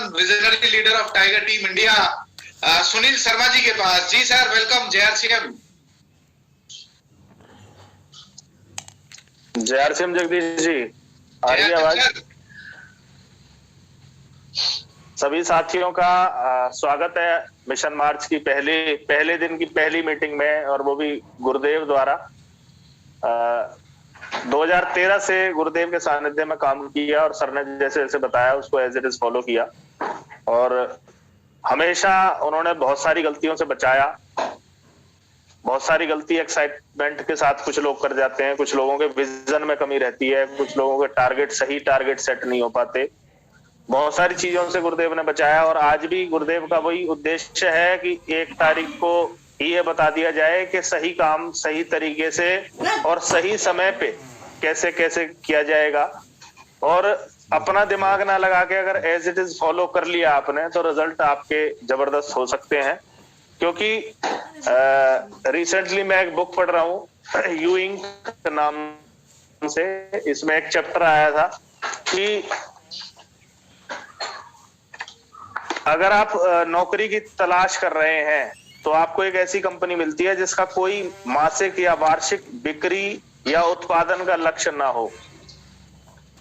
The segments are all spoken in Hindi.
One visionary leader of tiger team India Sunil Sharma ji के पास। जी sir, welcome JRCM. JRCM Jagdish ji, आ रही है आवाज? सभी साथियों का स्वागत है मिशन मार्च की पहले दिन की पहली मीटिंग में, और वो भी गुरुदेव द्वारा। 2013 से गुरुदेव के सानिध्य में काम किया और सर ने जैसे जैसे बताया उसको एज इट इज फॉलो किया, और हमेशा उन्होंने बहुत सारी गलतियों से बचाया। बहुत सारी गलती एक्साइटमेंट के साथ कुछ लोग कर जाते हैं, कुछ लोगों के विजन में कमी रहती है, कुछ लोगों के सही टारगेट सेट नहीं हो पाते। बहुत सारी चीजों से गुरुदेव ने बचाया, और आज भी गुरुदेव का वही उद्देश्य है कि 1 तारीख को ये बता दिया जाए कि सही काम सही तरीके से और सही समय पे कैसे कैसे किया जाएगा। और अपना दिमाग ना लगा के अगर एज इट इज फॉलो कर लिया आपने तो रिजल्ट आपके जबरदस्त हो सकते हैं। क्योंकि रिसेंटली मैं एक बुक पढ़ रहा हूँ यूइंग नाम से, इसमें एक चैप्टर आया था कि अगर आप नौकरी की तलाश कर रहे हैं तो आपको एक ऐसी कंपनी मिलती है जिसका कोई मासिक या वार्षिक बिक्री या उत्पादन का लक्ष्य ना हो,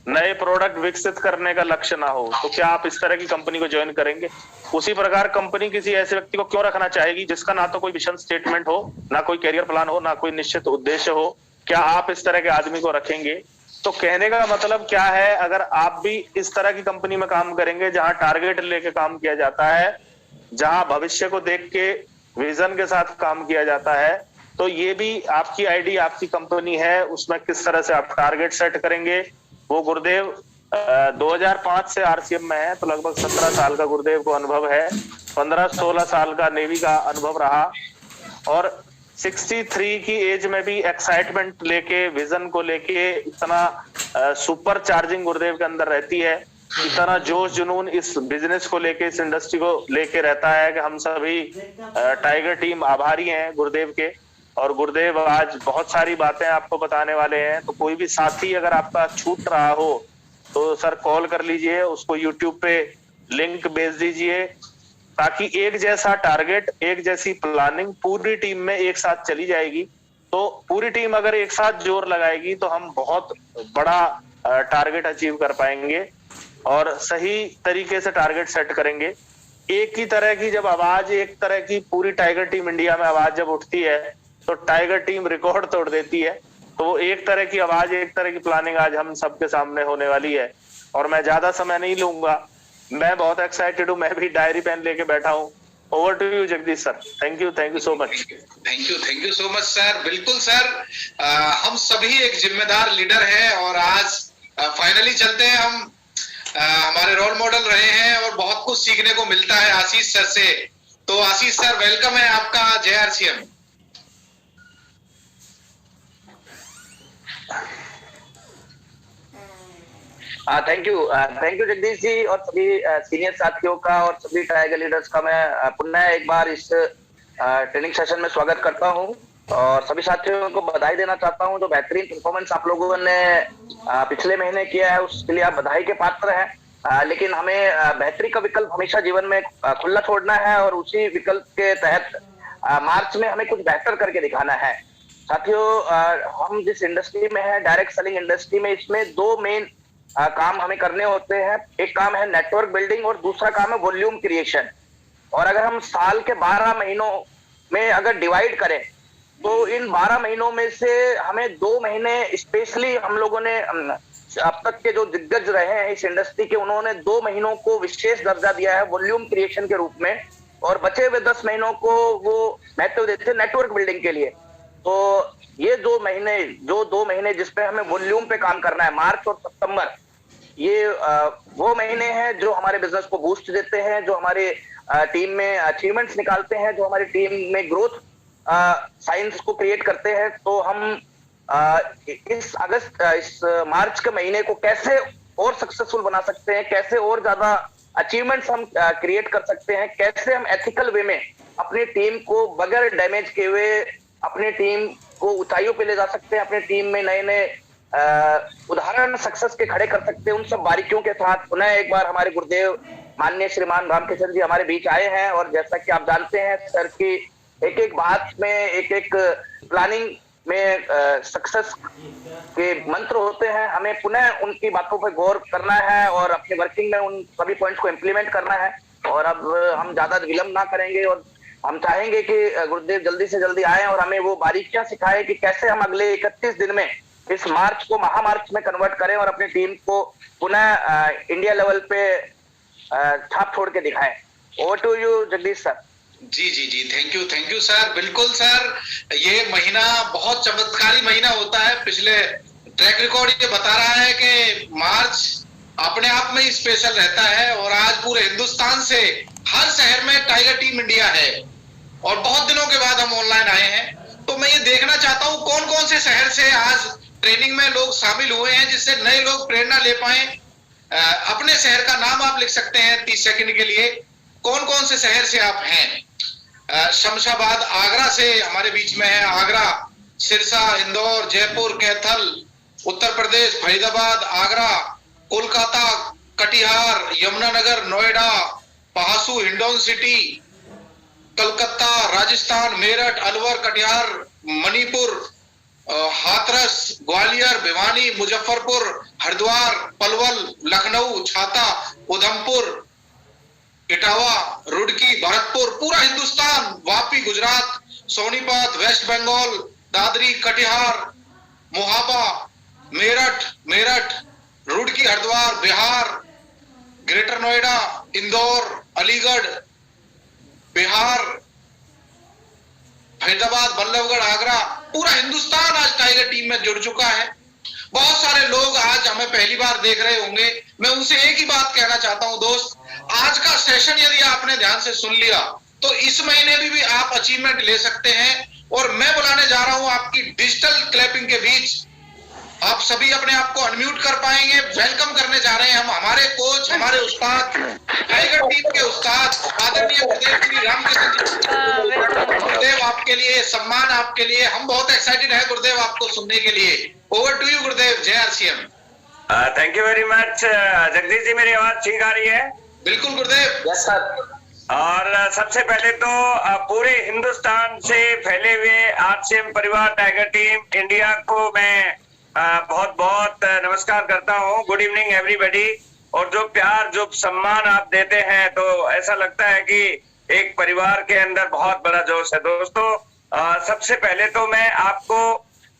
नए प्रोडक्ट विकसित करने का लक्ष्य ना हो, तो क्या आप इस तरह की कंपनी को ज्वाइन करेंगे? उसी प्रकार कंपनी किसी ऐसे व्यक्ति को क्यों रखना चाहेगी जिसका ना तो कोई विजन स्टेटमेंट हो, ना कोई करियर प्लान हो, ना कोई निश्चित उद्देश्य हो? क्या आप इस तरह के आदमी को रखेंगे? तो कहने का मतलब क्या है, अगर आप भी इस तरह की कंपनी में काम करेंगे जहां टारगेट लेके काम किया जाता है, जहां भविष्य को देख के विजन के साथ काम किया जाता है, तो ये भी आपकी आईडी आपकी कंपनी है, उसमें किस तरह से आप टारगेट सेट करेंगे। वो गुरुदेव 2005 से आरसीएम में है, तो लगभग 17 साल का गुरुदेव को अनुभव है। 15-16 साल का नेवी का अनुभव रहा, और 63 की एज में भी एक्साइटमेंट लेके, विजन को लेके इतना सुपर चार्जिंग गुरुदेव के अंदर रहती है, इतना जोश जुनून इस बिजनेस को लेके, इस इंडस्ट्री को लेके रहता है कि हम सभी टाइगर टीम आभारी हैं गुरुदेव के। और गुरुदेव आज बहुत सारी बातें आपको बताने वाले हैं। तो कोई भी साथी अगर आपका छूट रहा हो तो सर कॉल कर लीजिए, उसको यूट्यूब पे लिंक भेज दीजिए, ताकि एक जैसा टारगेट, एक जैसी प्लानिंग पूरी टीम में एक साथ चली जाएगी। तो पूरी टीम अगर एक साथ जोर लगाएगी तो हम बहुत बड़ा टारगेट अचीव कर पाएंगे, और सही तरीके से टारगेट सेट करेंगे। एक ही तरह की जब आवाज, एक तरह की पूरी टाइगर टीम इंडिया में आवाज जब उठती है तो टाइगर टीम रिकॉर्ड तोड़ देती है। तो वो एक तरह की आवाज, एक तरह की प्लानिंग आज हम सबके सामने होने वाली है। और मैं ज्यादा समय नहीं लूंगा, मैं बहुत एक्साइटेड हूँ, मैं भी डायरी पेन लेके बैठा हूँ। Over to you Jagdish sir. Thank you so much. Thank you so much sir. बिल्कुल सर, हम सभी एक जिम्मेदार लीडर हैं, और आज फाइनली चलते हैं हम, हमारे रोल मॉडल रहे हैं और बहुत कुछ सीखने को मिलता है आशीष सर से। तो आशीष सर, वेलकम है आपका जेआरसीएम। थैंक यू जगदीश जी, और सभी सीनियर साथियों का और सभी टाइगर लीडर्स का मैं पुनः एक बार इस ट्रेनिंग सेशन में स्वागत करता हूं, और सभी साथियों को बधाई देना चाहता हूं। जो बेहतरीन परफॉर्मेंस आप लोगों ने पिछले महीने किया है उसके लिए आप बधाई के पात्र हैं। लेकिन हमें बेहतरी का विकल्प हमेशा जीवन में खुला छोड़ना है, और उसी विकल्प के तहत मार्च में हमें कुछ बेहतर करके दिखाना है। साथियों, हम जिस इंडस्ट्री में है, डायरेक्ट सेलिंग इंडस्ट्री में, इसमें 2 मेन काम हमें करने होते हैं। एक काम है नेटवर्क बिल्डिंग और दूसरा काम है वॉल्यूम क्रिएशन। और अगर हम साल के 12 महीनों में अगर डिवाइड करें तो इन 12 महीनों में से हमें 2 महीने स्पेशली हम लोगों ने अब तक के जो दिग्गज रहे हैं इस इंडस्ट्री के, उन्होंने 2 महीनों को विशेष दर्जा दिया है वॉल्यूम क्रिएशन के रूप में, और बचे हुए 10 महीनों को वो महत्व देते हैं नेटवर्क बिल्डिंग के लिए। तो ये 2 महीने जिसपे हमें वॉल्यूम पे काम करना है, मार्च और सितंबर, ये वो महीने हैं जो हमारे बिजनेस को बूस्ट देते हैं, जो हमारे टीम में अचीवमेंट्स निकालते हैं, जो हमारी टीम में ग्रोथ साइंस को क्रिएट करते हैं। तो हम इस मार्च के महीने को कैसे और सक्सेसफुल बना सकते हैं, कैसे और ज्यादा अचीवमेंट्स हम क्रिएट कर सकते हैं, कैसे हम एथिकल वे में अपनी टीम को बगैर डैमेज किए हुए अपनी टीम को ऊंचाइयों पे ले जा सकते हैं, अपनी टीम में नए नए उदाहरण सक्सेस के खड़े कर सकते हैं, उन सब बारीकियों के साथ पुनः एक बार हमारे गुरुदेव माननीय श्रीमान रामकिशन जी हमारे बीच आए हैं। और जैसा कि आप जानते हैं सर की एक एक बात में, एक एक प्लानिंग में सक्सेस के मंत्र होते हैं। हमें पुनः उनकी बातों पर गौर करना है और अपने वर्किंग में उन सभी पॉइंट्स को इम्प्लीमेंट करना है। और अब हम ज्यादा विलंब ना करेंगे और हम चाहेंगे कि गुरुदेव जल्दी से जल्दी आए और हमें वो बारीकियां सिखाए कि कैसे हम अगले 31 दिन में इस मार्च को महामार्च में कन्वर्ट करें और अपनी टीम को पुनः इंडिया लेवल पे छाप छोड़ के दिखाएं। Over to you Jagdish sir. जी जी जी, थैंक यू सर। बिल्कुल सर, ये महीना बहुत चमत्कारी महीना होता है। पिछले ट्रैक रिकॉर्ड ये बता रहा है कि मार्च अपने आप में ही स्पेशल रहता है और आज पूरे हिंदुस्तान से हर शहर में टाइगर टीम इंडिया है और बहुत दिनों के बाद हम ऑनलाइन आए हैं। तो मैं ये देखना चाहता हूँ कौन कौन से शहर से आज ट्रेनिंग में लोग शामिल हुए हैं, जिससे नए लोग प्रेरणा ले पाए। अपने शहर का नाम आप लिख सकते हैं 30 सेकंड के लिए। कौन कौन से शहर से आप हैं? शमशाबाद आगरा से हमारे बीच में है, आगरा, सिरसा, इंदौर, जयपुर, कैथल, उत्तर प्रदेश, फरीदाबाद, आगरा, कोलकाता, कटिहार, यमुनानगर, नोएडा, पहासू, हिंडौन सिटी, कलकत्ता, राजस्थान, मेरठ, अलवर, कटिहार, मणिपुर, हाथरस, ग्वालियर, भिवानी, मुजफ्फरपुर, हरिद्वार, पलवल, लखनऊ, छाता, उधमपुर, इटावा, रुड़की, भरतपुर, पूरा हिंदुस्तान, वापी, गुजरात, सोनीपत, वेस्ट बंगाल, दादरी, कटिहार, मोहाबा, मेरठ, रुड़की, हरिद्वार, बिहार, ग्रेटर नोएडा, इंदौर, अलीगढ़, बिहार, फरीदाबाद, बल्लभगढ़, आगरा, पूरा हिंदुस्तान आज टाइगर टीम में जुड़ चुका है। बहुत सारे लोग आज हमें पहली बार देख रहे होंगे। मैं उनसे एक ही बात कहना चाहता हूं दोस्त, आज का सेशन यदि आपने ध्यान से सुन लिया तो इस महीने भी आप अचीवमेंट ले सकते हैं। और मैं बुलाने जा रहा हूं आपकी डिजिटल क्लैपिंग के बीच। आप सभी अपने आप को अनम्यूट कर पाएंगे। वेलकम करने जा रहे हैं हम हमारे कोच, हमारे उस्ताद, टाइगर टीम के उस्ताद आदरणीय गुरुदेव श्री रामकिशन जी। गुरुदेव आपके लिए सम्मान, आपके लिए हम बहुत एक्साइटेड हैं गुरुदेव आपको सुनने के लिए। ओवर टू यू गुरुदेव। जय RCM. Thank you very much Jagdish ji. मेरी आवाज ठीक आ रही है? बिल्कुल गुरुदेव। Yes sir. और सबसे पहले तो पूरे हिंदुस्तान से फैले हुए आरसीएम परिवार टाइगर टीम इंडिया को मैं बहुत बहुत नमस्कार करता हूँ। Good evening everybody. और जो प्यार, जो सम्मान आप देते हैं तो ऐसा लगता है कि एक परिवार के अंदर बहुत बड़ा जोश है। दोस्तों सबसे पहले तो मैं आपको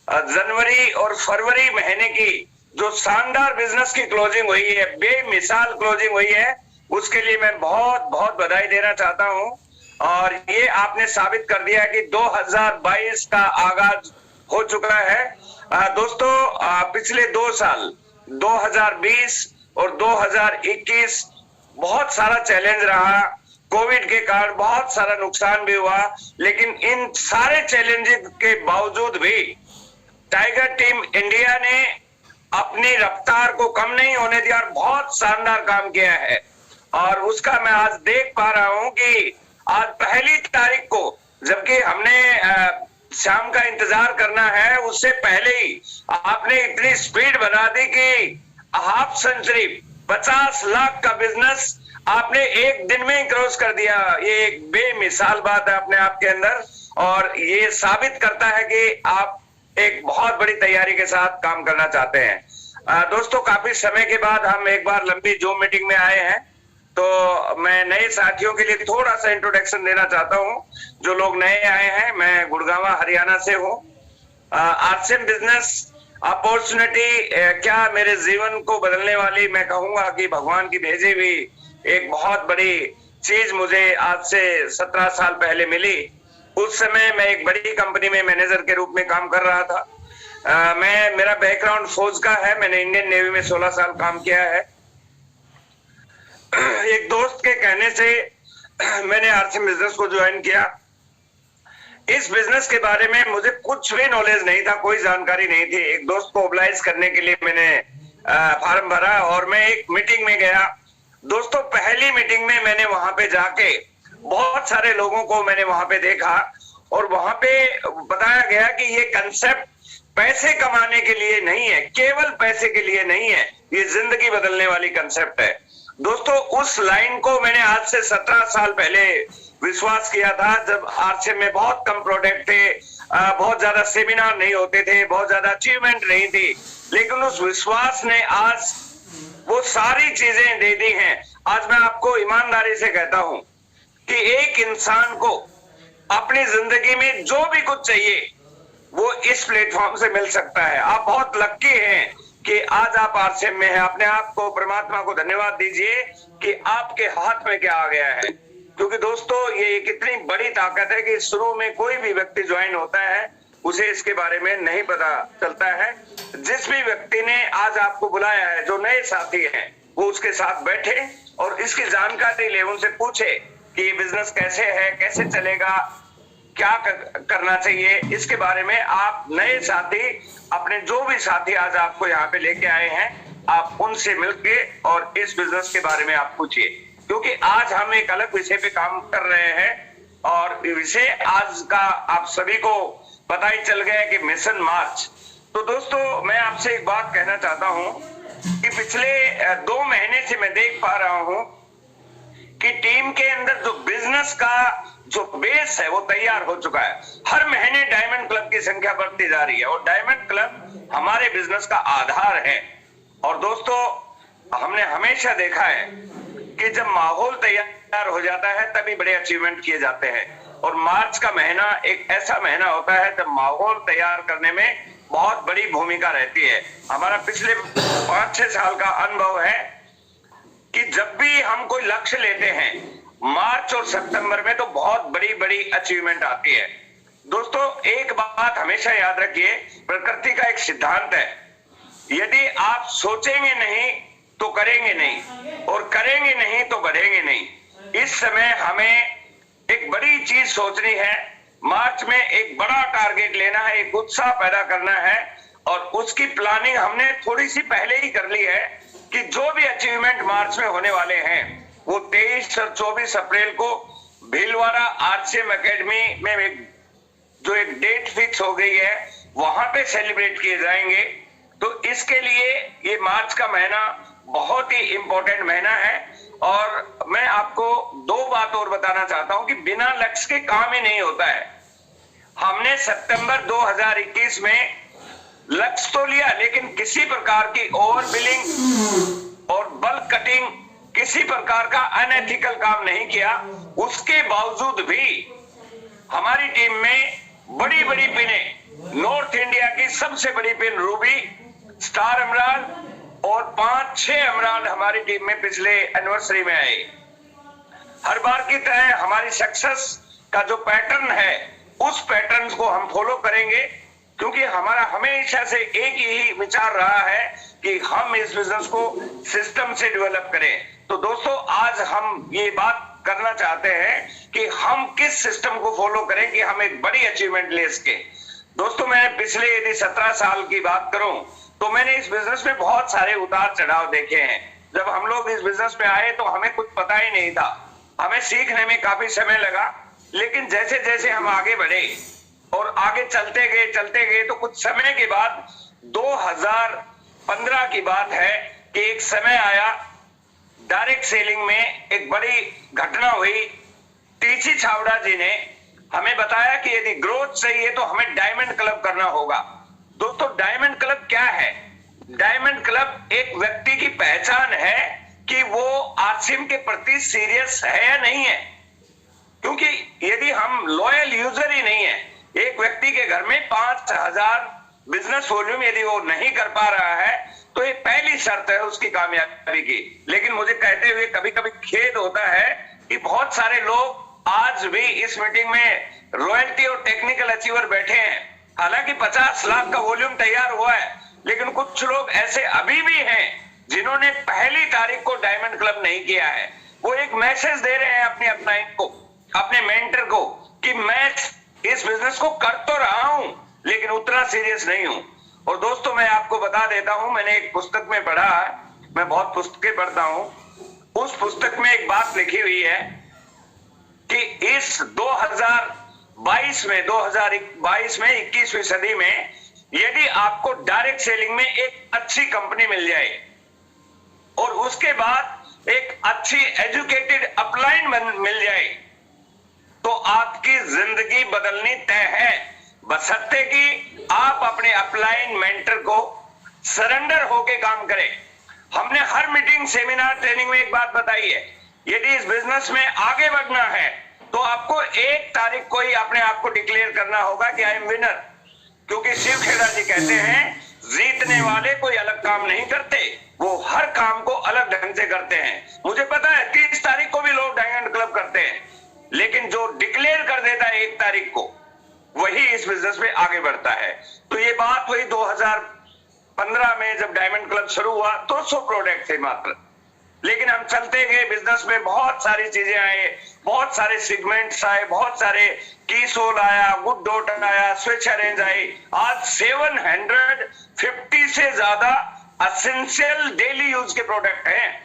जनवरी और फरवरी महीने की जो शानदार बिजनेस की क्लोजिंग हुई है, बेमिसाल क्लोजिंग हुई है, उसके लिए मैं बहुत बहुत बधाई देना चाहता हूं। और ये आपने साबित कर दिया कि 2022 का आगाज हो चुका है। दोस्तों पिछले 2 साल 2020 और 2021 बहुत सारा चैलेंज रहा। कोविड के कारण बहुत सारा नुकसान भी हुआ, लेकिन इन सारे चैलेंजेस के बावजूद भी टाइगर टीम इंडिया ने अपनी रफ्तार को कम नहीं होने दिया और बहुत शानदार काम किया है। और उसका मैं आज देख पा रहा हूं कि आज 1 तारीख को, जबकि हमने शाम का इंतजार करना है, उससे पहले ही आपने इतनी स्पीड बना दी कि हाफ सेंचुरी 50 लाख का बिजनेस आपने एक दिन में ही क्रॉस कर दिया। ये एक बेमिसाल बात है अपने आप के अंदर और ये साबित करता है कि आप एक बहुत बड़ी तैयारी के साथ काम करना चाहते हैं। दोस्तों काफी समय के बाद हम एक बार लंबी जूम मीटिंग में आए हैं, तो मैं नए साथियों के लिए थोड़ा सा इंट्रोडक्शन देना चाहता हूं। जो लोग नए आए हैं, मैं गुड़गांव हरियाणा से हूं। आरसीएम बिजनेस अपॉर्चुनिटी क्या मेरे जीवन को बदलने वाली, मैं कहूंगा कि भगवान की भेजी हुई एक बहुत बड़ी चीज मुझे आज से 17 साल पहले मिली। उस समय मैं एक बड़ी कंपनी में मैनेजर के रूप में काम कर रहा था। मेरा बैकग्राउंड फौज का है। मैंने इंडियन नेवी में 16 साल काम किया है। एक दोस्त के कहने से मैंने आरसीएम बिजनेस को ज्वाइन किया। इस बिजनेस के बारे में मुझे कुछ भी नॉलेज नहीं था, कोई जानकारी नहीं थी। एक दोस्त को ओबलाइज करने के लिए मैंने फॉर्म भरा और मैं एक मीटिंग में गया। दोस्तों पहली मीटिंग में मैंने वहां पे जाके बहुत सारे लोगों को मैंने वहां पे देखा और वहां पे बताया गया कि ये कंसेप्ट पैसे कमाने के लिए नहीं है, केवल पैसे के लिए नहीं है, ये जिंदगी बदलने वाली कंसेप्ट है। दोस्तों उस लाइन को मैंने आज से 17 साल पहले विश्वास किया था, जब आरसीएम में बहुत कम प्रोडक्ट थे, बहुत ज्यादा सेमिनार नहीं होते थे, बहुत ज्यादा अचीवमेंट नहीं थी, लेकिन उस विश्वास ने आज वो सारी चीजें दे दी हैं। आज मैं आपको ईमानदारी से कहता हूं कि एक इंसान को अपनी जिंदगी में जो भी कुछ चाहिए वो इस प्लेटफॉर्म से मिल सकता है। आप बहुत लक्की हैं कि आज आप आरसीएम में हैं। अपने आप को, परमात्मा को धन्यवाद दीजिए कि आपके हाथ में क्या आ गया है, क्योंकि दोस्तों ये कितनी बड़ी ताकत है कि शुरू में कोई भी व्यक्ति ज्वाइन होता है उसे इसके बारे में नहीं पता चलता है। जिस भी व्यक्ति ने आज आपको बुलाया है, जो नए साथी हैं, वो उसके साथ बैठे और इसकी जानकारी ले, उनसे पूछे कि ये बिजनेस कैसे है, कैसे चलेगा, क्या करना चाहिए। इसके बारे में आप नए साथी, अपने जो भी साथी आज आपको यहाँ पे लेके आए हैं, आप उनसे मिलके और इस बिजनेस के बारे में आप पूछिए, क्योंकि आज हम एक अलग विषय पे काम कर रहे हैं और विषय आज का आप सभी को पता ही चल गया कि मिशन मार्च। तो दोस्तों मैं आपसे एक बात कहना चाहता हूं कि पिछले 2 महीने से मैं देख पा रहा हूं कि टीम के अंदर जो बिजनेस का जो बेस है वो तैयार हो चुका है। हर महीने डायमंड क्लब की संख्या बढ़ती जा रही है और डायमंड क्लब हमारे बिजनेस का आधार है। और दोस्तों हमने हमेशा देखा है कि जब माहौल तैयार हो जाता है तभी बड़े अचीवमेंट किए जाते हैं, और मार्च का महीना एक ऐसा महीना होता है जब माहौल तैयार करने में बहुत बड़ी भूमिका रहती है। हमारा पिछले 5-6 साल का अनुभव है कि जब भी हम कोई लक्ष्य लेते हैं मार्च और सितंबर में तो बहुत बड़ी बड़ी अचीवमेंट आती है। दोस्तों एक बात हमेशा याद रखिए, प्रकृति का एक सिद्धांत है, यदि आप सोचेंगे नहीं तो करेंगे नहीं, और करेंगे नहीं तो बढ़ेंगे नहीं। इस समय हमें एक बड़ी चीज सोचनी है, मार्च में एक बड़ा टारगेट लेना है, एक उत्साह पैदा करना है, और उसकी प्लानिंग हमने थोड़ी सी पहले ही कर ली है कि जो भी अचीवमेंट मार्च में होने वाले हैं वो 23 और 24 अप्रैल को भीलवाड़ा आरसीएम एकेडमी में एक डेट फिक्स हो गई है, वहां पे सेलिब्रेट किए जाएंगे। तो इसके लिए ये मार्च का महीना बहुत ही इंपॉर्टेंट महीना है। और मैं आपको 2 बात और बताना चाहता हूं कि बिना लक्ष्य के काम ही नहीं होता है। हमने सितंबर 2021 में लक्ष्य तो लिया, लेकिन किसी प्रकार की ओवर बिलिंग और बल्क कटिंग, किसी प्रकार का अनएथिकल काम नहीं किया। उसके बावजूद भी हमारी टीम में बड़ी बड़ी पिनें, नॉर्थ इंडिया की सबसे बड़ी पिन रूबी, स्टार एमराल्ड और 5-6 एमराल्ड हमारी टीम में पिछले एनिवर्सरी में आए। हर बार की तरह हमारी सक्सेस का जो पैटर्न है उस पैटर्न को हम फॉलो करेंगे, क्योंकि हमारा हमेशा से एक ही विचार रहा है कि हम इस बिजनेस को सिस्टम से डेवलप करें। तो दोस्तों आज हम ये बात करना चाहते हैं कि हम किस सिस्टम को फॉलो करें कि हम एक बड़ी अचीवमेंट ले सके। दोस्तों मैंने पिछले यदि 17 साल की बात करूं तो मैंने इस बिजनेस में बहुत सारे उतार चढ़ाव देखे हैं। जब हम लोग इस बिजनेस में आए तो हमें कुछ पता ही नहीं था, हमें सीखने में काफी समय लगा, लेकिन जैसे जैसे हम आगे बढ़े और आगे चलते गए तो कुछ समय के बाद 2015 की बात है कि एक समय आया, डायरेक्ट सेलिंग में एक बड़ी घटना हुई। टीसी छावड़ा जी ने हमें बताया कि यदि ग्रोथ चाहिए तो हमें डायमंड क्लब करना होगा। दोस्तों डायमंड क्लब क्या है? डायमंड क्लब एक व्यक्ति की पहचान है कि वो आरसीएम के प्रति सीरियस है या नहीं है, क्योंकि यदि हम लॉयल यूजर ही नहीं है, एक व्यक्ति के घर में 5000 बिजनेस वॉल्यूम यदि वो नहीं कर पा रहा है तो ये पहली शर्त है उसकी कामयाबी की। लेकिन मुझे कहते हुए कभी कभी खेद होता है कि बहुत सारे लोग आज भी इस मीटिंग में रॉयल्टी और टेक्निकल अचीवर बैठे हैं। हालांकि 50 लाख का वॉल्यूम तैयार हुआ है, लेकिन कुछ लोग ऐसे अभी भी हैं जिन्होंने पहली तारीख को डायमंड क्लब नहीं किया है। वो एक मैसेज दे रहे हैं अपने अपलाइन को, अपने मेंटर को, कि मैं इस बिजनेस को कर तो रहा हूं लेकिन उतना सीरियस नहीं हूं। और दोस्तों मैं आपको बता देता हूं, मैंने एक पुस्तक में पढ़ा, मैं बहुत पुस्तकें पढ़ता हूं, उस पुस्तक में एक बात लिखी हुई है कि इस 2022 में 21वीं सदी में यदि आपको डायरेक्ट सेलिंग में एक अच्छी कंपनी मिल जाए और उसके बाद एक अच्छी एजुकेटेड अपलाइन मिल जाए तो आपकी जिंदगी बदलनी तय है, बशर्ते कि आप अपने अपलाइन मेंटर को सरेंडर होके काम करें। हमने हर मीटिंग, सेमिनार, ट्रेनिंग में एक बात बताई है, यदि इस बिजनेस में आगे बढ़ना है तो आपको 1 तारीख को ही अपने आप को डिक्लेयर करना होगा कि आई एम विनर। क्योंकि शिव खेड़ा जी कहते हैं जीतने वाले कोई अलग काम नहीं करते, वो हर काम को अलग ढंग से करते हैं। मुझे पता है 30 तारीख को भी लोग डायमंड क्लब करते हैं, लेकिन जो डिक्लेयर कर देता है 1 तारीख को, वही इस बिजनेस में आगे बढ़ता है। तो ये बात वही 2015 में जब डायमंड क्लब शुरू हुआ तो 100 प्रोडक्ट थे मात्र, लेकिन हम चलते गए, बिजनेस में बहुत सारी चीजें आए, बहुत सारे सेगमेंट्स आए, बहुत सारे की सोल आया, गुड डॉट आया, स्विच अरेंज आई। आज 750 से ज्यादा एसेंशियल डेली यूज के प्रोडक्ट हैं,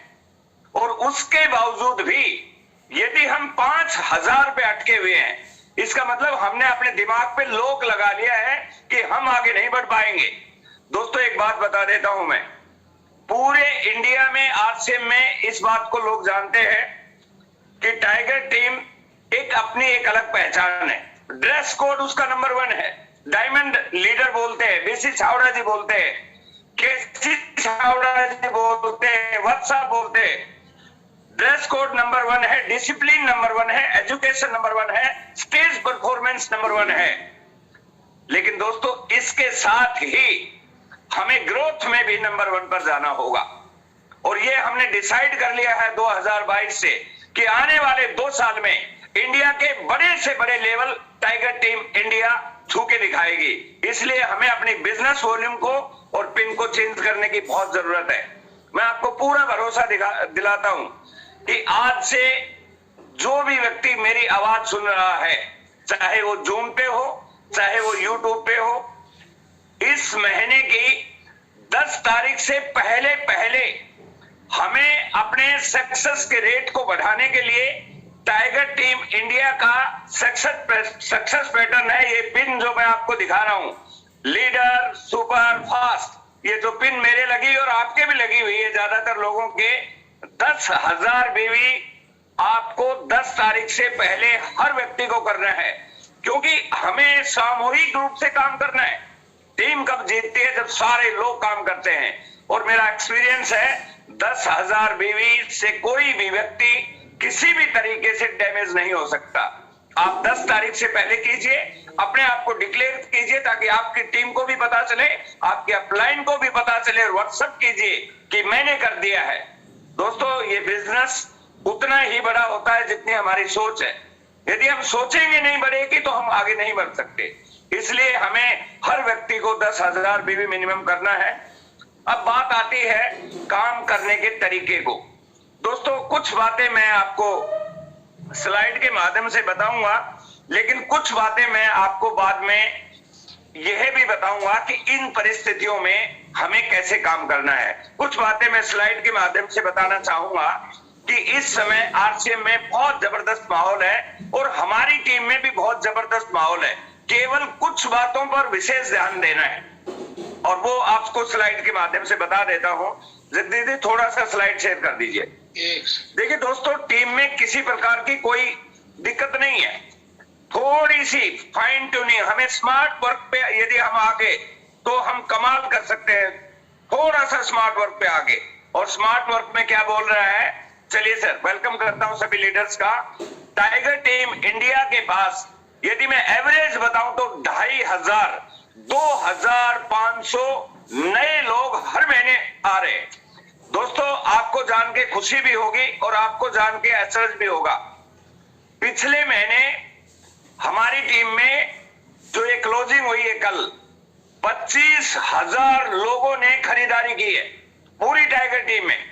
और उसके बावजूद भी यदि हम 5000 पे अटके हुए हैं, इसका मतलब हमने अपने दिमाग पे लोक लगा लिया है कि हम आगे नहीं बढ़ पाएंगे। दोस्तों एक बात बता देता हूं मैं, पूरे इंडिया में आरसीएम में इस बात को लोग जानते हैं कि टाइगर टीम एक अपनी एक अलग पहचान है। ड्रेस कोड उसका नंबर 1 है। डायमंड लीडर बोलते हैं, बीसी छावड़ा जी बोलते हैं, केसी छावड़ा जी बोलते हैं, वत्सा बोलते हैं। ड्रेस कोड नंबर 1 है, डिसिप्लिन नंबर 1 है, एजुकेशन नंबर 1 है, स्टेज परफॉर्मेंस नंबर 1 है। लेकिन दोस्तों इसके साथ ही हमें ग्रोथ में भी नंबर 1 पर जाना होगा, और ये हमने डिसाइड कर लिया है 2022 से कि आने वाले 2 साल में इंडिया के बड़े से बड़े लेवल टाइगर टीम इंडिया छू के दिखाएगी। इसलिए हमें अपनी बिजनेस वॉल्यूम को और पिन को चेंज करने की बहुत जरूरत है। मैं आपको पूरा भरोसा दिलाता हूं कि आज से जो भी व्यक्ति मेरी आवाज सुन रहा है, चाहे वो जूम पे हो, चाहे वो यूट्यूब पे हो, इस महीने की 10 तारीख से पहले हमें अपने सक्सेस के रेट को बढ़ाने के लिए टाइगर टीम इंडिया का सक्सेस पैटर्न है। ये पिन जो मैं आपको दिखा रहा हूं, लीडर सुपर फास्ट, ये जो पिन मेरे लगी और आपके भी लगी हुई है, ज्यादातर लोगों के 10,000 बीवी आपको 10 तारीख से पहले हर व्यक्ति को करना है, क्योंकि हमें सामूहिक रूप से काम करना है। टीम कब जीतती है? जब सारे लोग काम करते हैं। और मेरा एक्सपीरियंस है 10,000 बीवी से कोई भी व्यक्ति किसी भी तरीके से डैमेज नहीं हो सकता। आप 10 तारीख से पहले कीजिए, अपने आप को डिक्लेयर कीजिए ताकि आपकी टीम को भी पता चले, आपके अपलाइन को भी पता चले, और व्हाट्सएप कीजिए कि मैंने कर दिया है। दोस्तों ये बिजनेस उतना ही बड़ा होता है जितनी हमारी सोच है। यदि हम सोचेंगे नहीं बढ़ेगी तो हम आगे नहीं बढ़ सकते। इसलिए हमें हर व्यक्ति को 10,000 बीवी मिनिमम करना है। अब बात आती है काम करने के तरीके को। दोस्तों कुछ बातें मैं आपको स्लाइड के माध्यम से बताऊंगा, लेकिन कुछ बातें मैं आपको बाद में यह भी बताऊंगा कि इन परिस्थितियों में हमें कैसे काम करना है। कुछ बातें मैं स्लाइड के माध्यम से बताना चाहूंगा कि इस समय आरसीएम में बहुत जबरदस्त माहौल है और हमारी टीम में भी बहुत जबरदस्त माहौल है। केवल कुछ बातों पर विशेष ध्यान देना है, और वो आपको स्लाइड के माध्यम से बता देता हूं। दीदी थोड़ा सा स्लाइड शेयर कर दीजिए। देखिए दोस्तों, टीम में किसी प्रकार की कोई दिक्कत नहीं है। थोड़ी सी फाइन ट्यूनिंग, हमें स्मार्ट वर्क पे यदि हम आगे तो हम कमाल कर सकते हैं। थोड़ा सा स्मार्ट वर्क पे आगे, और स्मार्ट वर्क में क्या बोल रहा है, चलिए सर वेलकम करता हूं सभी लीडर्स का। टाइगर टीम इंडिया के पास यदि मैं एवरेज बताऊं तो 2,500 2,500 नए लोग हर महीने आ रहे हैं। दोस्तों आपको जान के खुशी भी होगी और आपको जान के अचरज भी होगा। पिछले महीने हमारी टीम में जो एक क्लोजिंग हुई है कल, 25,000 लोगों ने खरीदारी की है पूरी टाइगर टीम में।